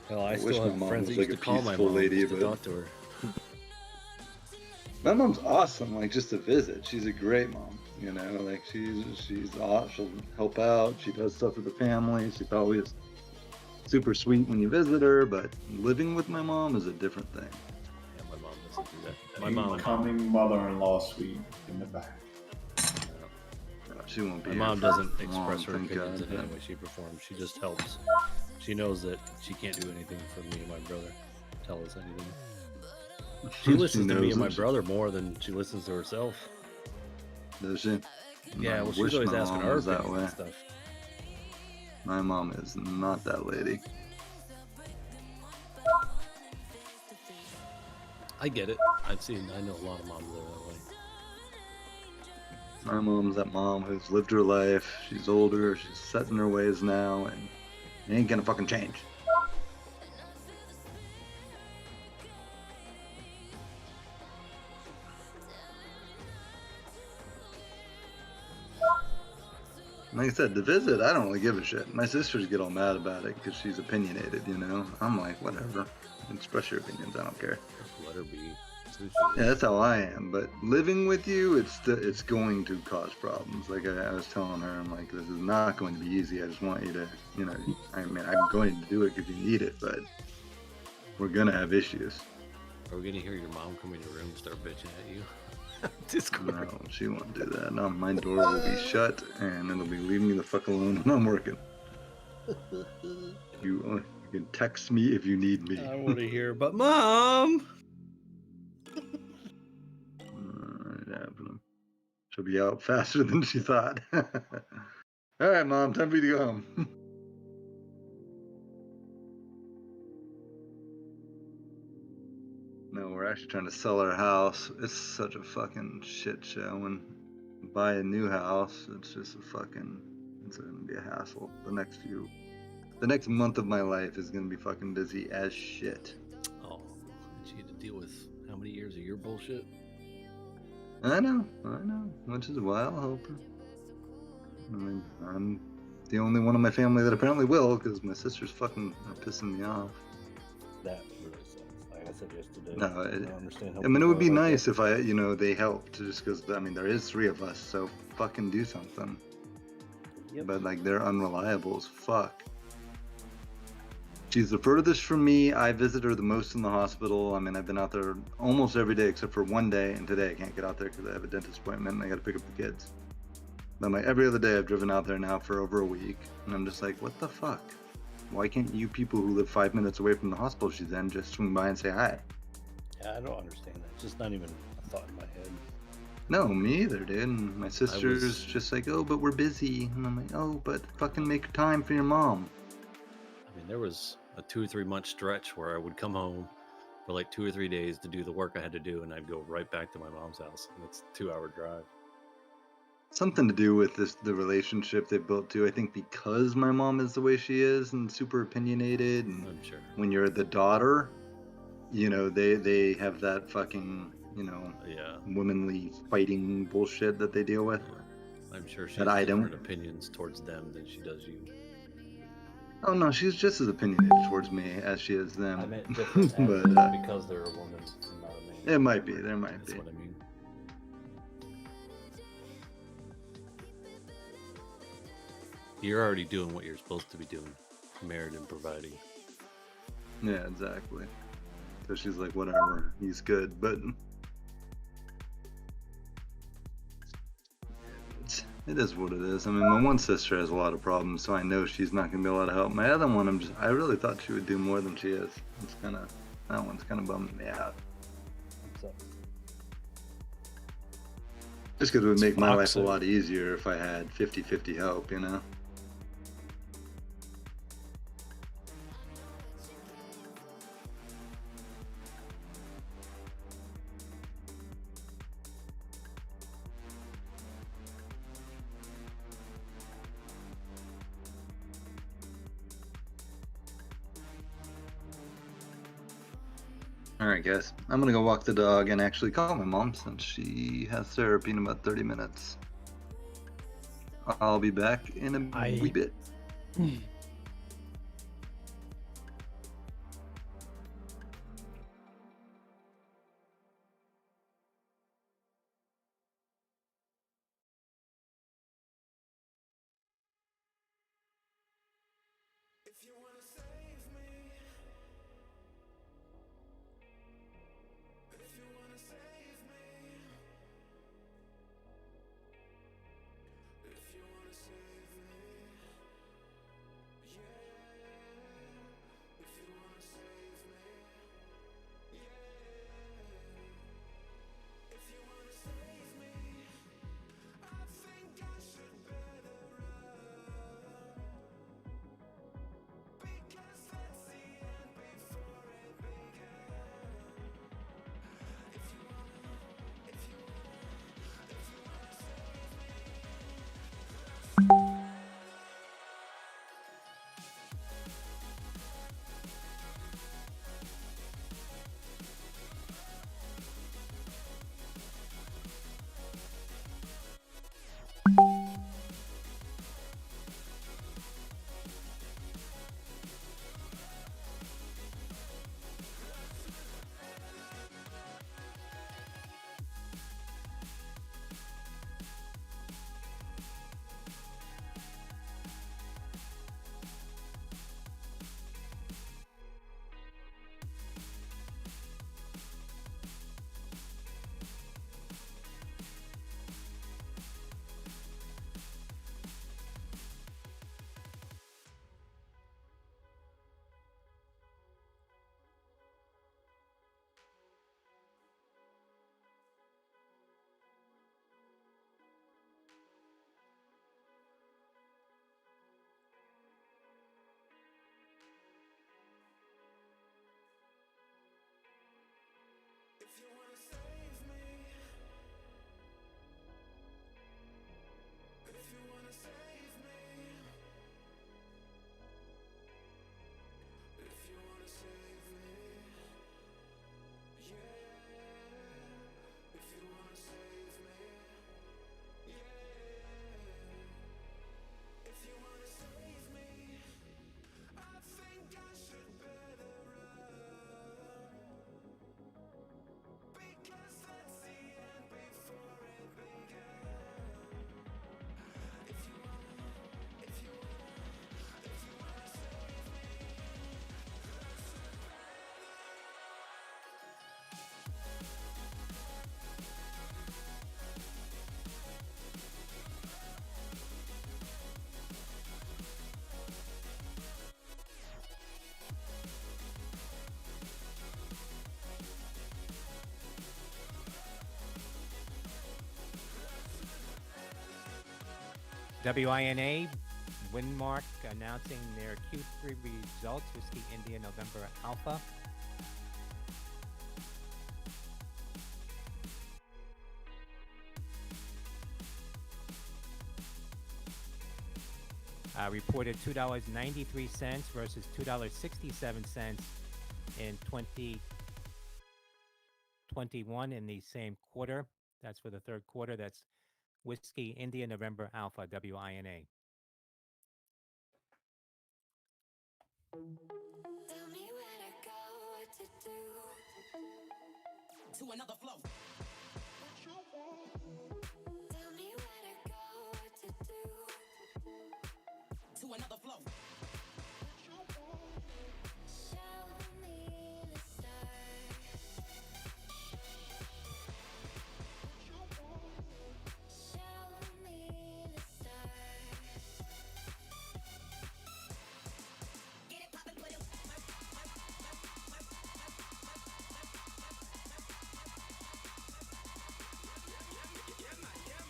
Hell, I
wish
still
my
have
mom
friends
was
that used
like
to
a
call my
peaceful
mom
lady,
just to
but-
talk to her.
My mom's awesome, like, just to visit. She's a great mom, you know, like, she's awesome. She'll help out. She does stuff with the family. She's always super sweet when you visit her, but living with my mom is a different thing.
Yeah, my mom doesn't do that. My mom,
Incoming mother-in-law suite in the back.
She won't be
my
here
mom
for
doesn't
long,
express her
thank
opinions
God.
in any way, shape, or form. She just helps. She knows that she can't do anything for me and my brother. Tell us anything. She listens to me
knows
and my
it.
brother more than she listens to herself.
Does she?
Yeah,
I
well, she's
wish
always
my
asking
mom
her
was that
opinions
way.
and stuff.
My mom is not that lady.
I get it. I know a lot of moms that are that way.
My mom's that mom who's lived her life. She's older. She's set in her ways now, and it ain't gonna fucking change. Like I said, the visit, I don't really give a shit. My sisters get all mad about it because she's opinionated, you know? I'm like, whatever. Express your opinions, I don't care.
Just let her be.
Yeah, that's how I am. But living with you, it's going to cause problems. Like I was telling her, I'm like, this is not going to be easy. I just want you to, you know, I mean, I'm going to do it because you need it, but we're gonna have issues.
Are we gonna hear your mom come in your room and start bitching at you? Discord.
No, she won't do that. No, my door will be shut, and it'll be leave me the fuck alone when I'm working. You can text me if you need me.
I want to hear, but Mom.
She'll be out faster than she thought. All right, Mom, time for you to go home. No, we're actually trying to sell our house. It's such a fucking shit show. And buy a new house, it's just it's gonna be a hassle. The next month of my life is gonna be fucking busy as shit.
Oh, and she had to deal with how many years of your bullshit?
I know, which is why I'll help her. I mean, I'm the only one in my family that apparently will, because my sisters fucking are pissing me off.
That really sucks. Like I said yesterday.
No,
I don't understand how
I mean, it would be
people are like
nice if they helped, just because, I mean, there is 3 of us, so fucking do something.
Yep.
But, like, they're unreliable as fuck. She's the furthest from me. I visit her the most in the hospital. I mean, I've been out there almost every day except for one day, and today I can't get out there because I have a dentist appointment and I got to pick up the kids. But like every other day I've driven out there now for over a week, and I'm just like, what the fuck? Why can't you people who live 5 minutes away from the hospital she's in just swing by and say hi?
Yeah, I don't understand that. It's just not even a thought in my head.
No, me either, dude. And my sister's just like, oh, but we're busy. And I'm like, oh, but fucking make time for your mom.
I mean, there was a 2 or 3 month stretch where I would come home for like 2 or 3 days to do the work I had to do, and I'd go right back to my mom's house. And it's a 2-hour drive.
Something to do with the relationship they built too. I think because my mom is the way she is and super opinionated, and
I'm sure
when you're the daughter, you know, they have that fucking, you know, womanly fighting bullshit that they deal with.
I'm sure she
that
has
I
different
don't.
opinions towards them than she does you.
Oh no, she's just as opinionated towards me as she is them.
I meant different
but
because they're a woman and not a man.
it might be. There might
That's
be.
what I mean. You're already doing what you're supposed to be doing, married and providing.
Yeah, exactly. So she's like, whatever, he's good, but it is what it is. I mean, my one sister has a lot of problems, so I know she's not gonna be able to help. My other one, I really thought she would do more than she is. That one's kind of bumming me out. Just because it would make my life a
toxic.
lot easier if I had 50-50 help, you know? Alright guys, I'm gonna go walk the dog and actually call my mom since she has therapy in about 30 minutes. I'll be back in a wee bit.
WINA, Winmark announcing their Q3 results. Whiskey India November Alpha. Reported $2.93 versus $2.67 in 2021 in the same quarter. That's for the third quarter. That's Whiskey India November Alpha, WINA.
Tell me where to go, what to do. To another flow. Tell me where to go, what to do. To another flow. Show me the stars. Show me the stars. Get it poppin', put it. Yeah, man, yeah.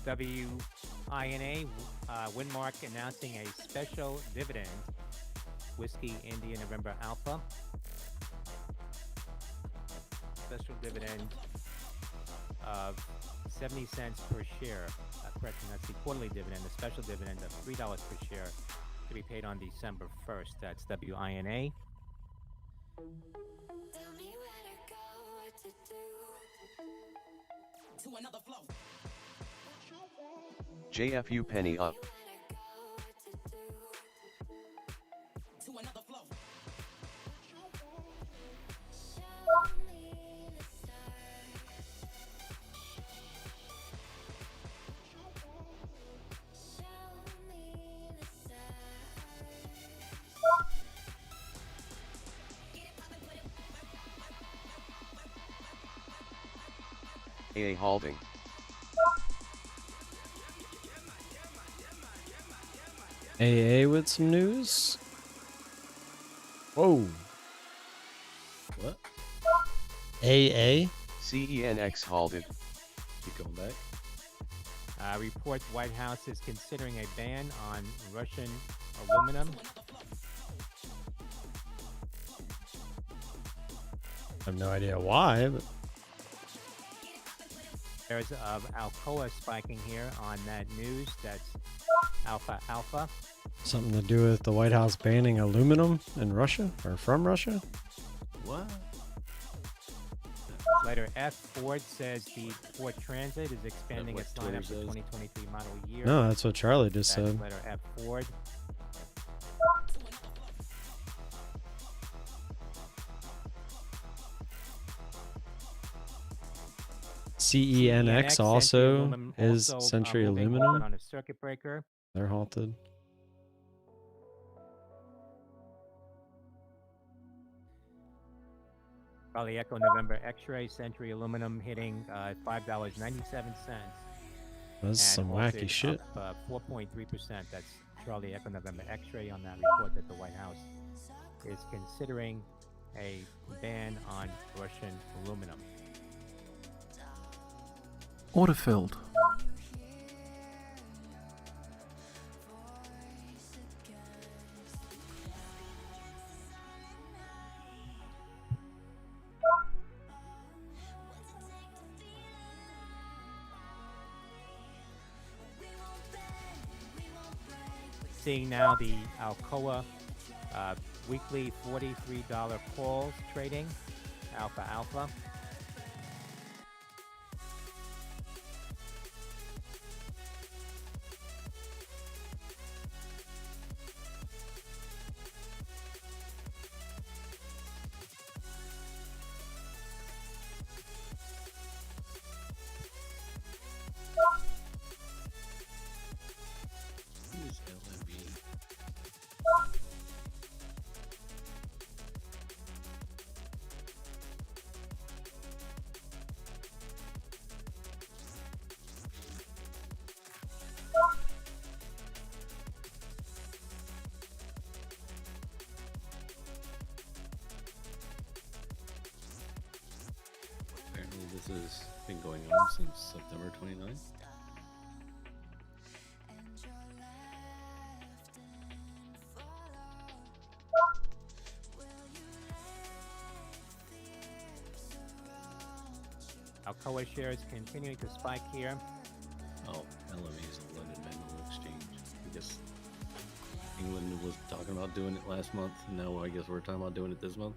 WINA, Winmark announcing a special dividend. Whiskey India November Alpha. Special dividend of 70 cents per share. Correction, that's the quarterly dividend. The special dividend of $3 per share to be paid on December 1st. That's WINA.
JFU penny up. AA Holding.
AA with some news. Whoa.
What?
AA?
CENX halted.
Keep going back.
Report White House is considering a ban on Russian aluminum.
I have no idea why, but
There's of Alcoa spiking here on that news. That's Alpha.
something to do with the White House banning aluminum in Russia or from Russia?
What?
Letter F, Ford says the Ford Transit is expanding its lineup for 2023 model year.
No, that's what Charlie just
That's
said.
letter F, Ford.
CENX also is Century
moving
Aluminum.
on a circuit breaker.
They're halted.
Charlie Echo November X-ray, Century Aluminum hitting $5.97.
That's some wacky shit.
4.3%. That's Charlie Echo November X-ray on that report that the White House is considering a ban on Russian aluminum.
Order filled.
Seeing now the Alcoa weekly $43 calls trading, Alpha.
Who's LMB? Apparently this has been going on since September 29th.
Alcoa shares continuing to spike here.
Oh, LME is a London Metal Exchange. I guess England was talking about doing it last month, and now I guess we're talking about doing it this month.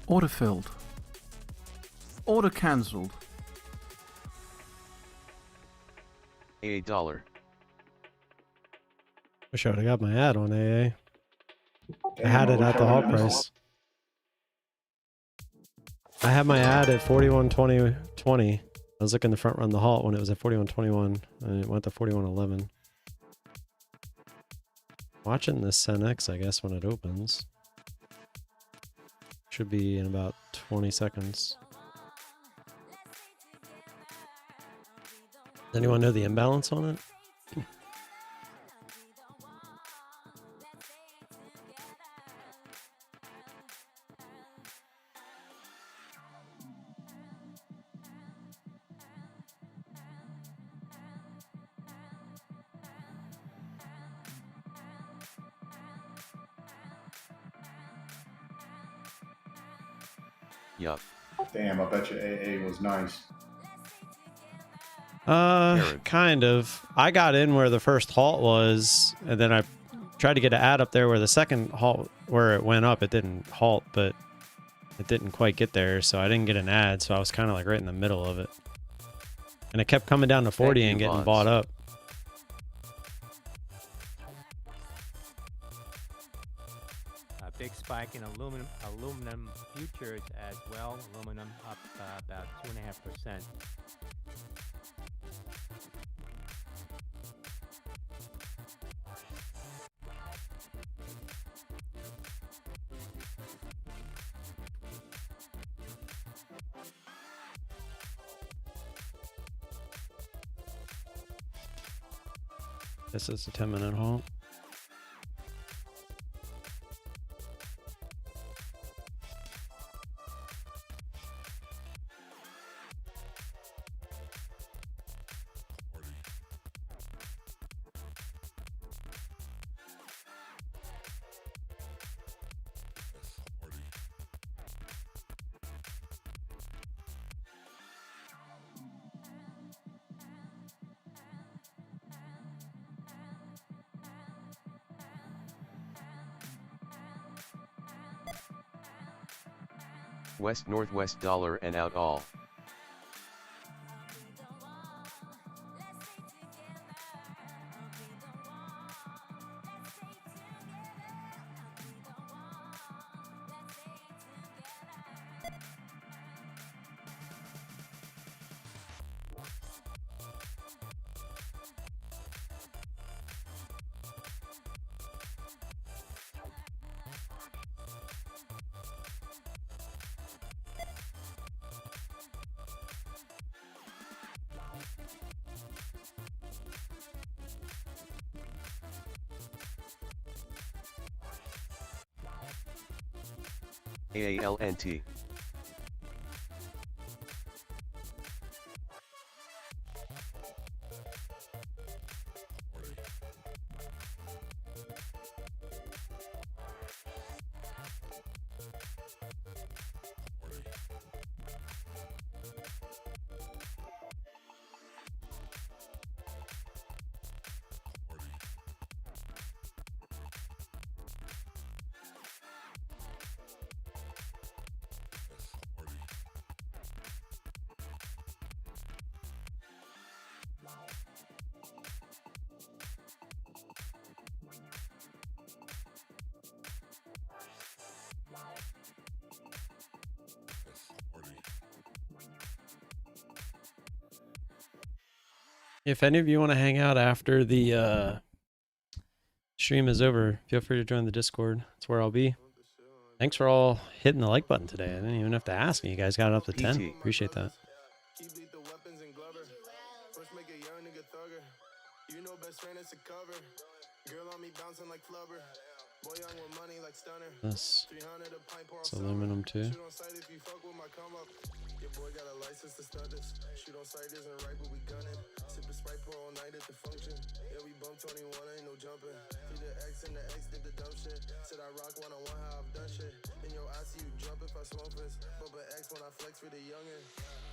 Order filled. Order cancelled.
$8.
Wish I would have got my ad on AA. I
Damn,
had it
wish
at
I
the halt
would've missed
price. I had my ad at 41.20. I was looking to front run the halt when it was at 41.21 and it went to 41.11. Watching this Senex, I guess, when it opens. Should be in about 20 seconds. Does anyone know the imbalance on it?
Yup.
Damn, I bet you AA was nice.
Kind of. I got in where the first halt was, and then I tried to get an ad up there where the second halt, where it went up, it didn't halt, but it didn't quite get there, so I didn't get an ad, so I was kind of like right in the middle of it. And it kept coming down to 40 and getting bought up.
A big spike in aluminum futures as well. Aluminum up about 2.5%.
This is a 10-minute halt.
West Northwest dollar and out all. AALNT.
If any of you want to hang out after the stream is over, feel free to join the Discord. That's where I'll be. Thanks for all hitting the like button today. I didn't even have to ask. You guys got it up to 10. Appreciate that. This it's aluminum too.
Your boy got a license to start this. Shoot on sight isn't right, but we gunning. Sip a Sprite pour all night at the function. Yeah, we bump 21, ain't no jumping. Feed the X and the X did the dumb shit. Said I rock one-on-one, how I've done shit. In your eyes, see you jump if I smoke this. Bump an X when I flex for the youngin'.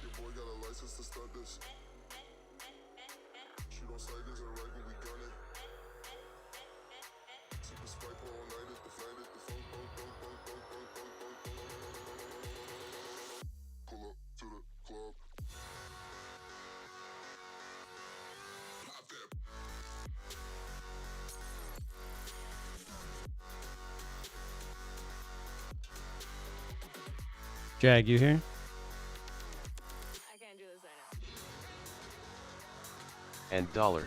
Your boy got a license to start this. Shoot on sight isn't right, but we gunning. Sip a Sprite pour all night at the funk.
Jag, you here?
And dollar.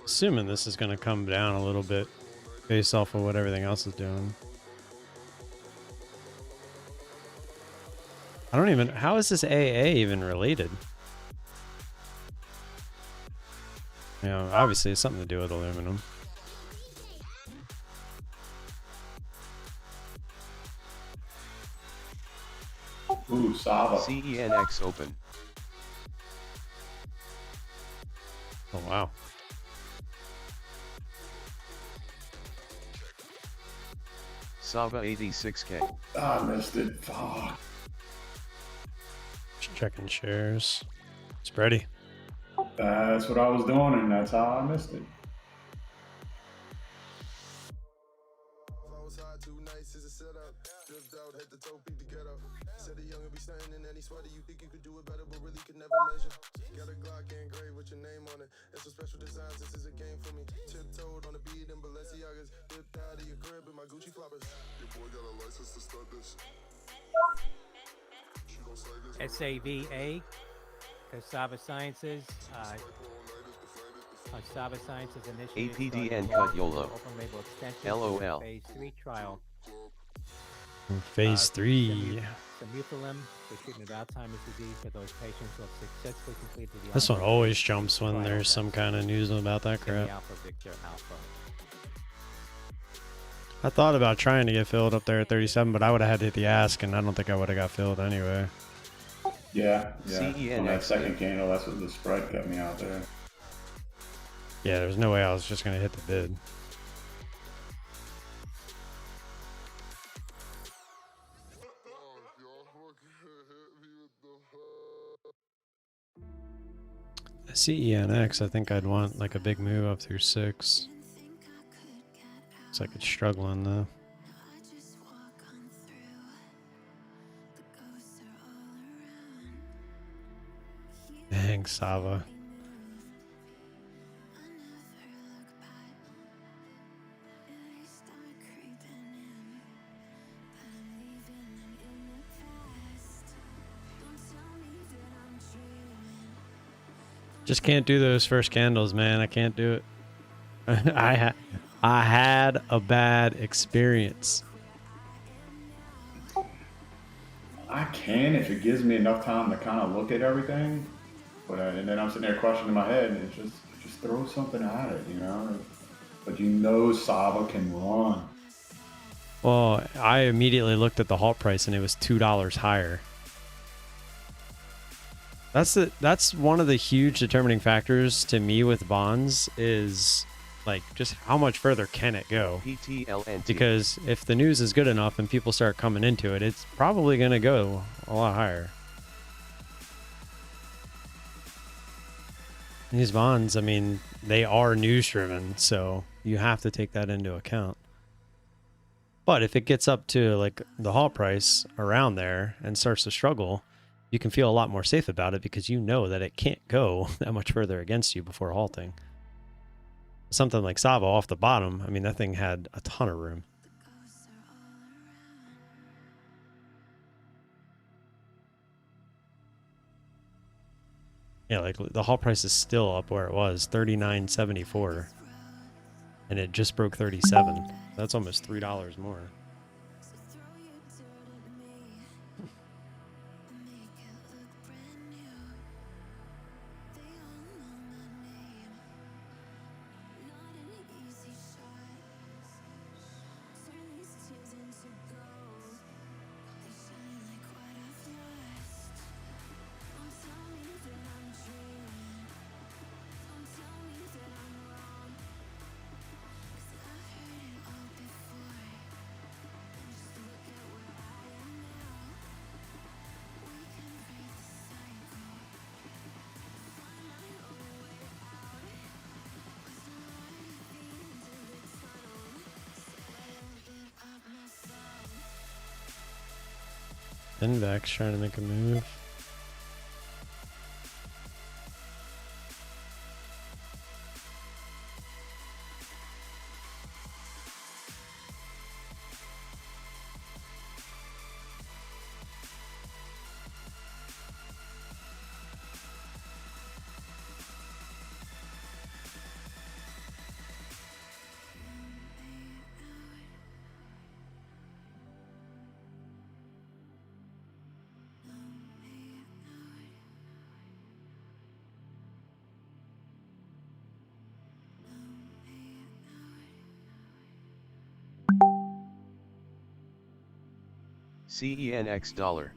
Assuming this is going to come down a little bit based off of what everything else is doing. I don't even... How is this AA even related? You know, obviously it's something to do with aluminum.
Ooh, Sava.
CENX open.
Oh, wow.
Sava 86K.
I missed it. Fuck.
Just checking shares. Spready.
That's what I was doing, and that's how I missed it.
SAVA, Cassava Sciences, Cassava Sciences initiated
APDN cut YOLO.
open label extension
LOL.
phase 3 trial.
Phase 3.
Samuthalim for treatment of Alzheimer's disease for those patients who have successfully completed the
This one
ongoing
always jumps when
trial
there's some kind of news about that crap.
Alpha Victor Alpha.
I thought about trying to get filled up there at 37, but I would have had to hit the ask, and I don't think I would have got filled anyway.
Yeah. On that
CENX.
second candle, that's what the spread kept me out there.
Yeah, there's no way I was just going to hit the bid. CENX, I think I'd want like a big move up through 6. Looks like it's struggling though. Dang, Sava. Just can't do those first candles, man. I can't do it. I had a bad experience.
I can if it gives me enough time to kind of look at everything, but and then I'm sitting there questioning in my head, and it's just throw something at it, you know. But you know, Sava can run.
Well, I immediately looked at the halt price, and it was $2 higher. That's one of the huge determining factors to me with bonds is like just how much further can it go?
PTLNT.
Because if the news is good enough and people start coming into it, it's probably going to go a lot higher. These bonds, I mean, they are news driven, so you have to take that into account. But if it gets up to like the halt price around there and starts to struggle, you can feel a lot more safe about it because you know that it can't go that much further against you before halting. Something like Sava off the bottom, I mean, that thing had a ton of room. Yeah, like the halt price is still up where it was, 39.74, and it just broke 37. That's almost $3 more. Finvax trying to make a move.
CENX dollar.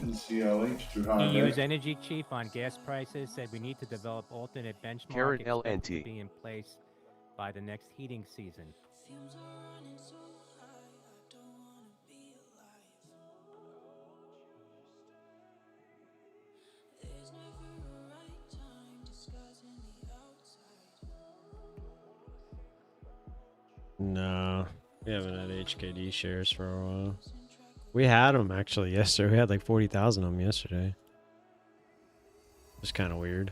And CLH 200.
EU's energy chief on gas prices said we need to develop alternate benchmarks
Carat
expected to
LNT.
be in place by the next heating season.
No, we haven't had HKD shares for a while. We had them actually yesterday. We had like 40,000 of them yesterday. It's kind of weird.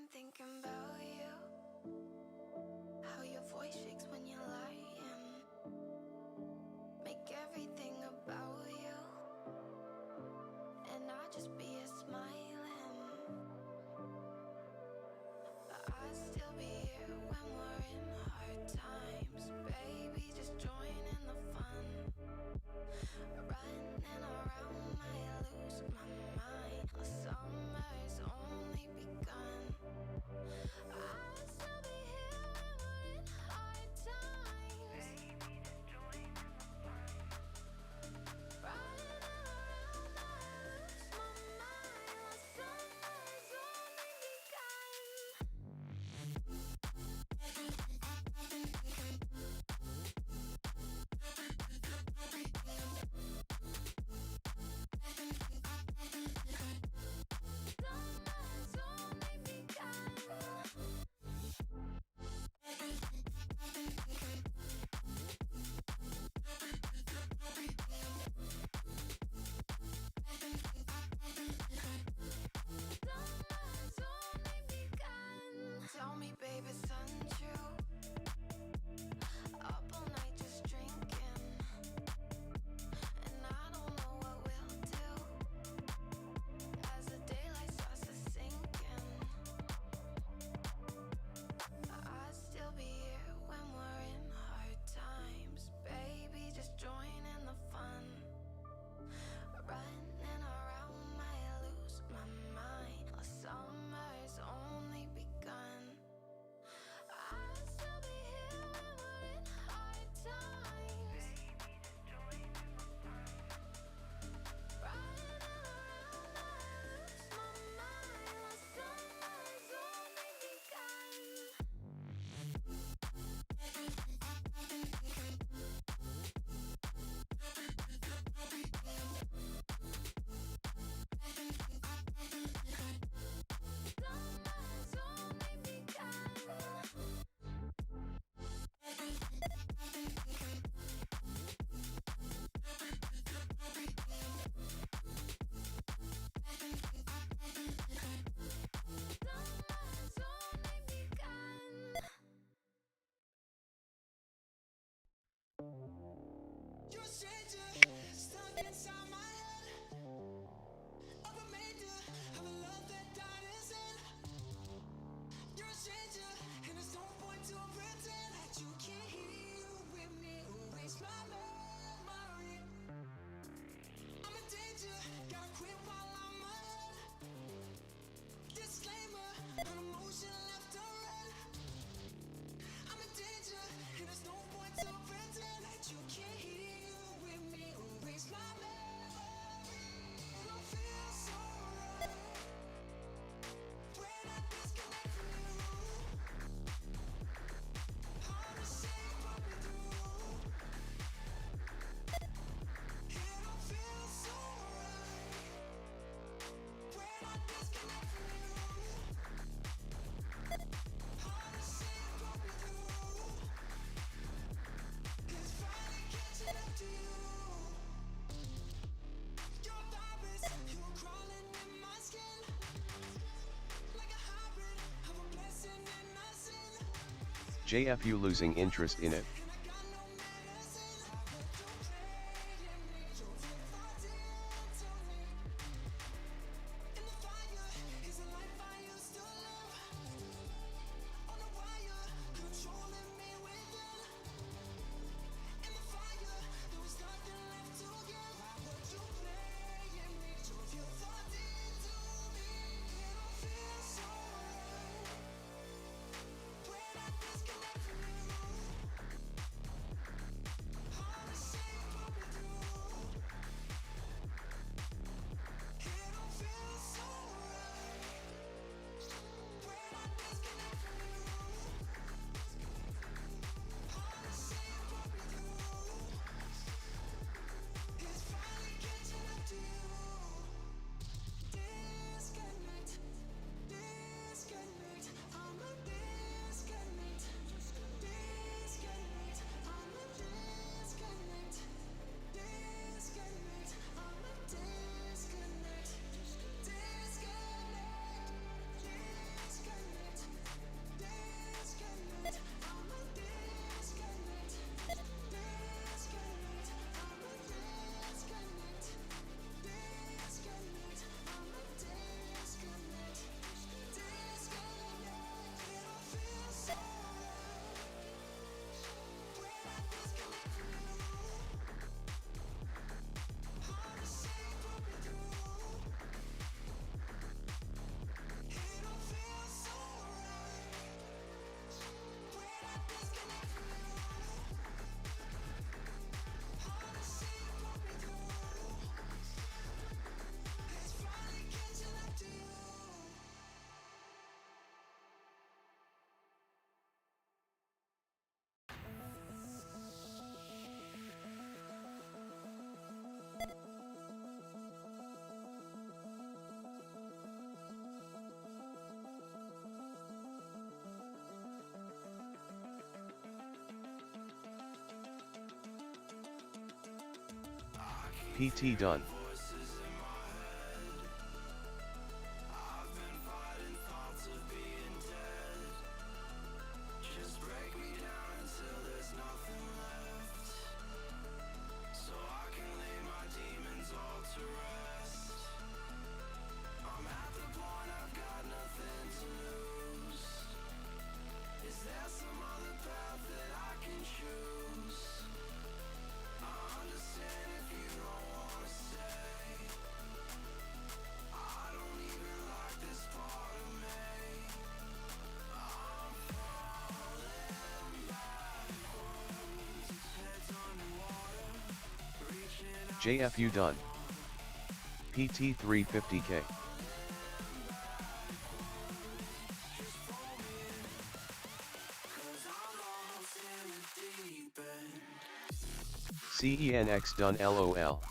I'm thinking about you. How your voice shakes when you're lying. Make everything about you. And I just be a smiling. But I'd still be here when we're in hard times. Baby, just join in the fun. Running around, might lose my mind. The summer's only begun. I'd still be here when we're in hard times. Baby, just join in the fun. Running around, might lose my mind. The summer's only begun. Tell me, babe, it's untrue. Up all night just drinking, and I don't know what we'll do as the daylight starts to sink in. I'd still be here when we're in hard times. Baby, just join in the fun. Running around, might lose my mind. The summer's only begun. I'd still be here when we're in hard times. Baby, just join in the fun. Running around, might lose my mind. The summer's only begun. Summer's only begun. Summer's only begun. You're a stranger, stuck inside my head. A remainder of a love that died is in. You're a stranger, and there's no point to pretend that you can't heal with me. Erase my memory. I'm in danger, gotta quit while I'm ahead. Disclaimer, an emotion left unread. I'm in danger, and there's no point to pretend that you can't heal with me. Erase my memory. And I feel so right when I disconnect from you. Hard to say what we do. And I feel so right when I disconnect from you. Hard to say what we do. 'Cause finally catching up to you. You're a virus, you're crawling in my skin. Like a hybrid of a blessing and a sin.
JFU losing interest in it.
And I got no medicine. I hope you play in me. You're your thoughts into me. In the fire is a life I used to live. On the wire, controlling me within. In the fire, there was nothing left to give. Why would you play in me? Drove your thoughts into me. And I feel so right when I disconnect from you.
PT done. JFU done. PT 350K. CENX done LOL.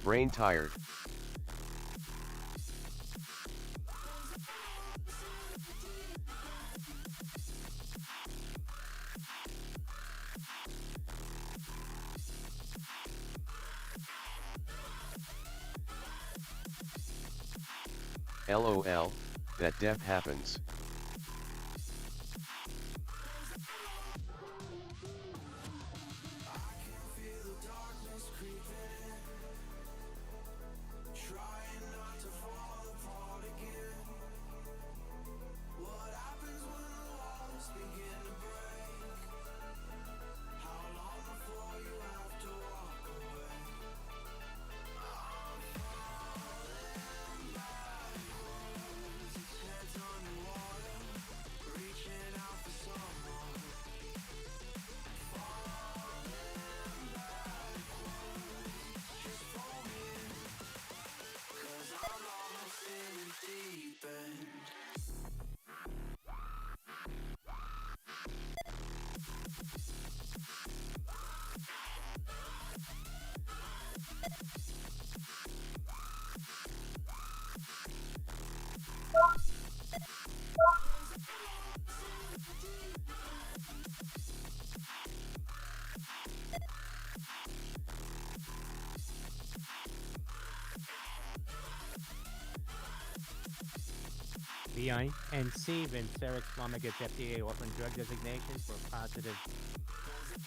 Brain tired. LOL, that def happens.
VINC, Vincerix Pharma gets FDA orphan drug designation for positive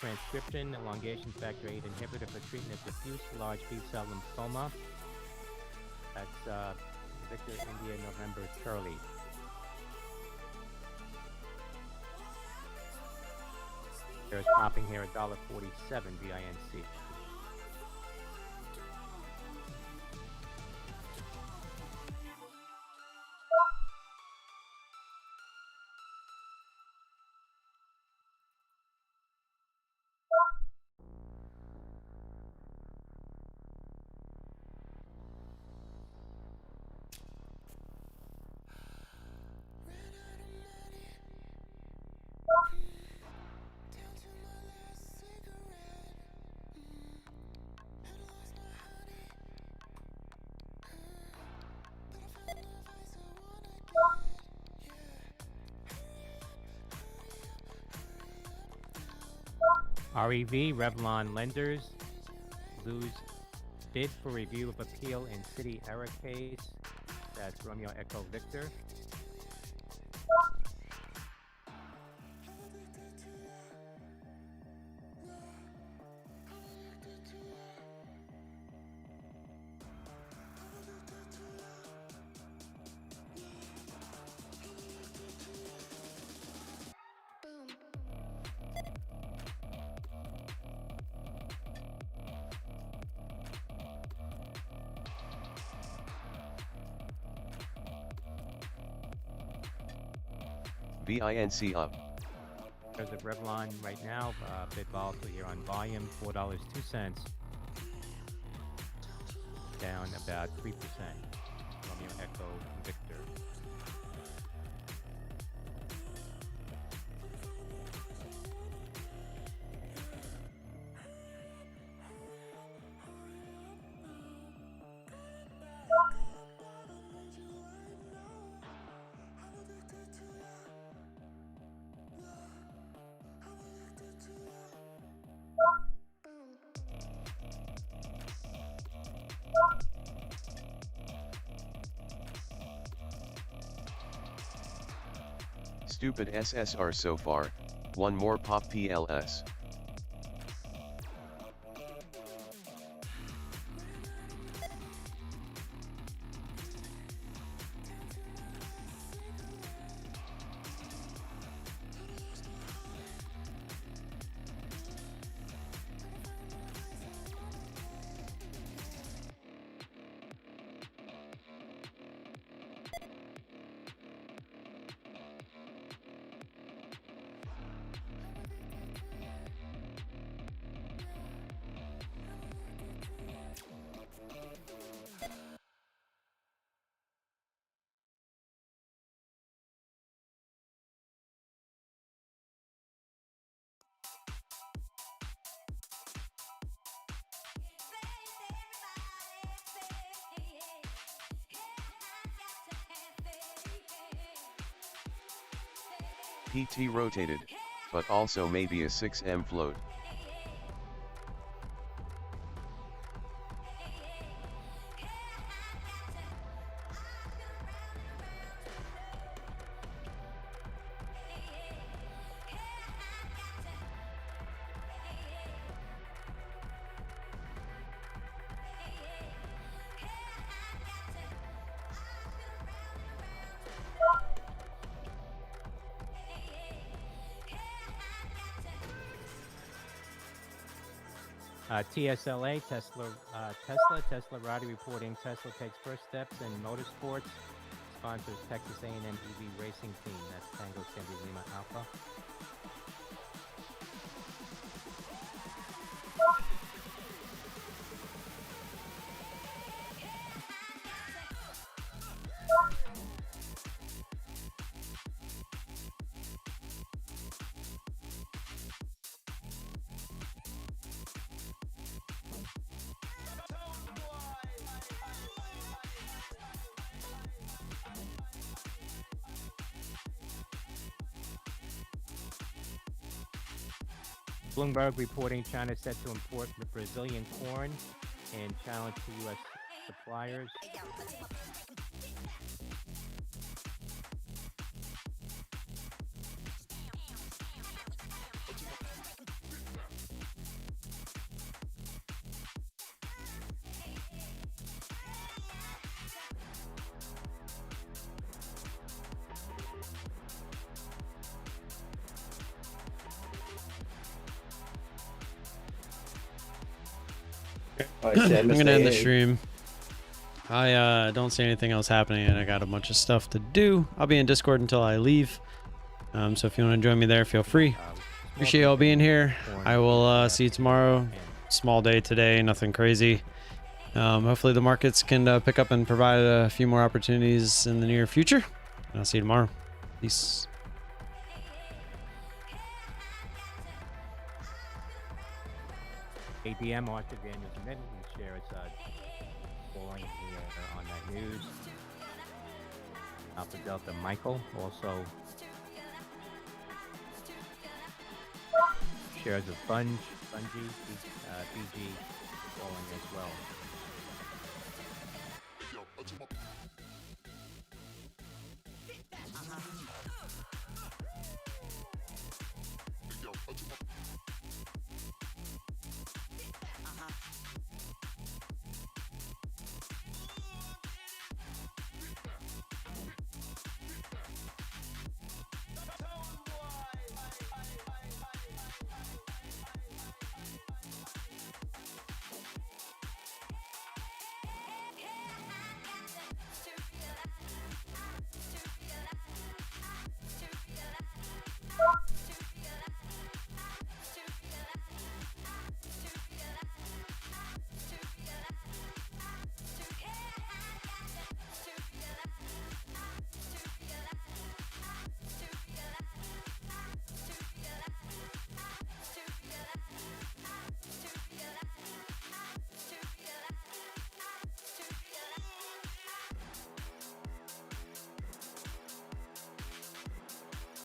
transcription elongation factor 8 inhibitor for treatment of diffuse large B-cell lymphoma. That's Victor India November Charlie. There's popping here $1.47 VINC. REV, Revlon lenders lose bid for review of appeal in city error case. That's Romeo Echo Victor.
VINC up.
There's a Revlon right now, bid volatile here on volume, $4.02. Down about 3%. Romeo Echo Victor.
Stupid SSR so far, one more pop PLS. PT rotated, but also maybe a 6M float.
TSLA, Tesla Roddy reporting Tesla takes first steps in motorsports, sponsors Texas A&M EV racing team. That's Tango Cindy Lima Alpha. Bloomberg reporting China set to import the Brazilian corn and challenge to U.S. suppliers.
I'm gonna end the stream. I don't see anything else happening, and I got a bunch of stuff to do. I'll be in Discord until I leave. So if you want to join me there, feel free. Appreciate y'all being here. I will see you tomorrow. Small day today, nothing crazy. Hopefully the markets can pick up and provide a few more opportunities in the near future. And I'll see you tomorrow. Peace.
ADM Arthur Daniels Admitted we share its falling here on that news. Alpha Delta Michael also shares of Bungie, BG falling as well.
Uh-huh.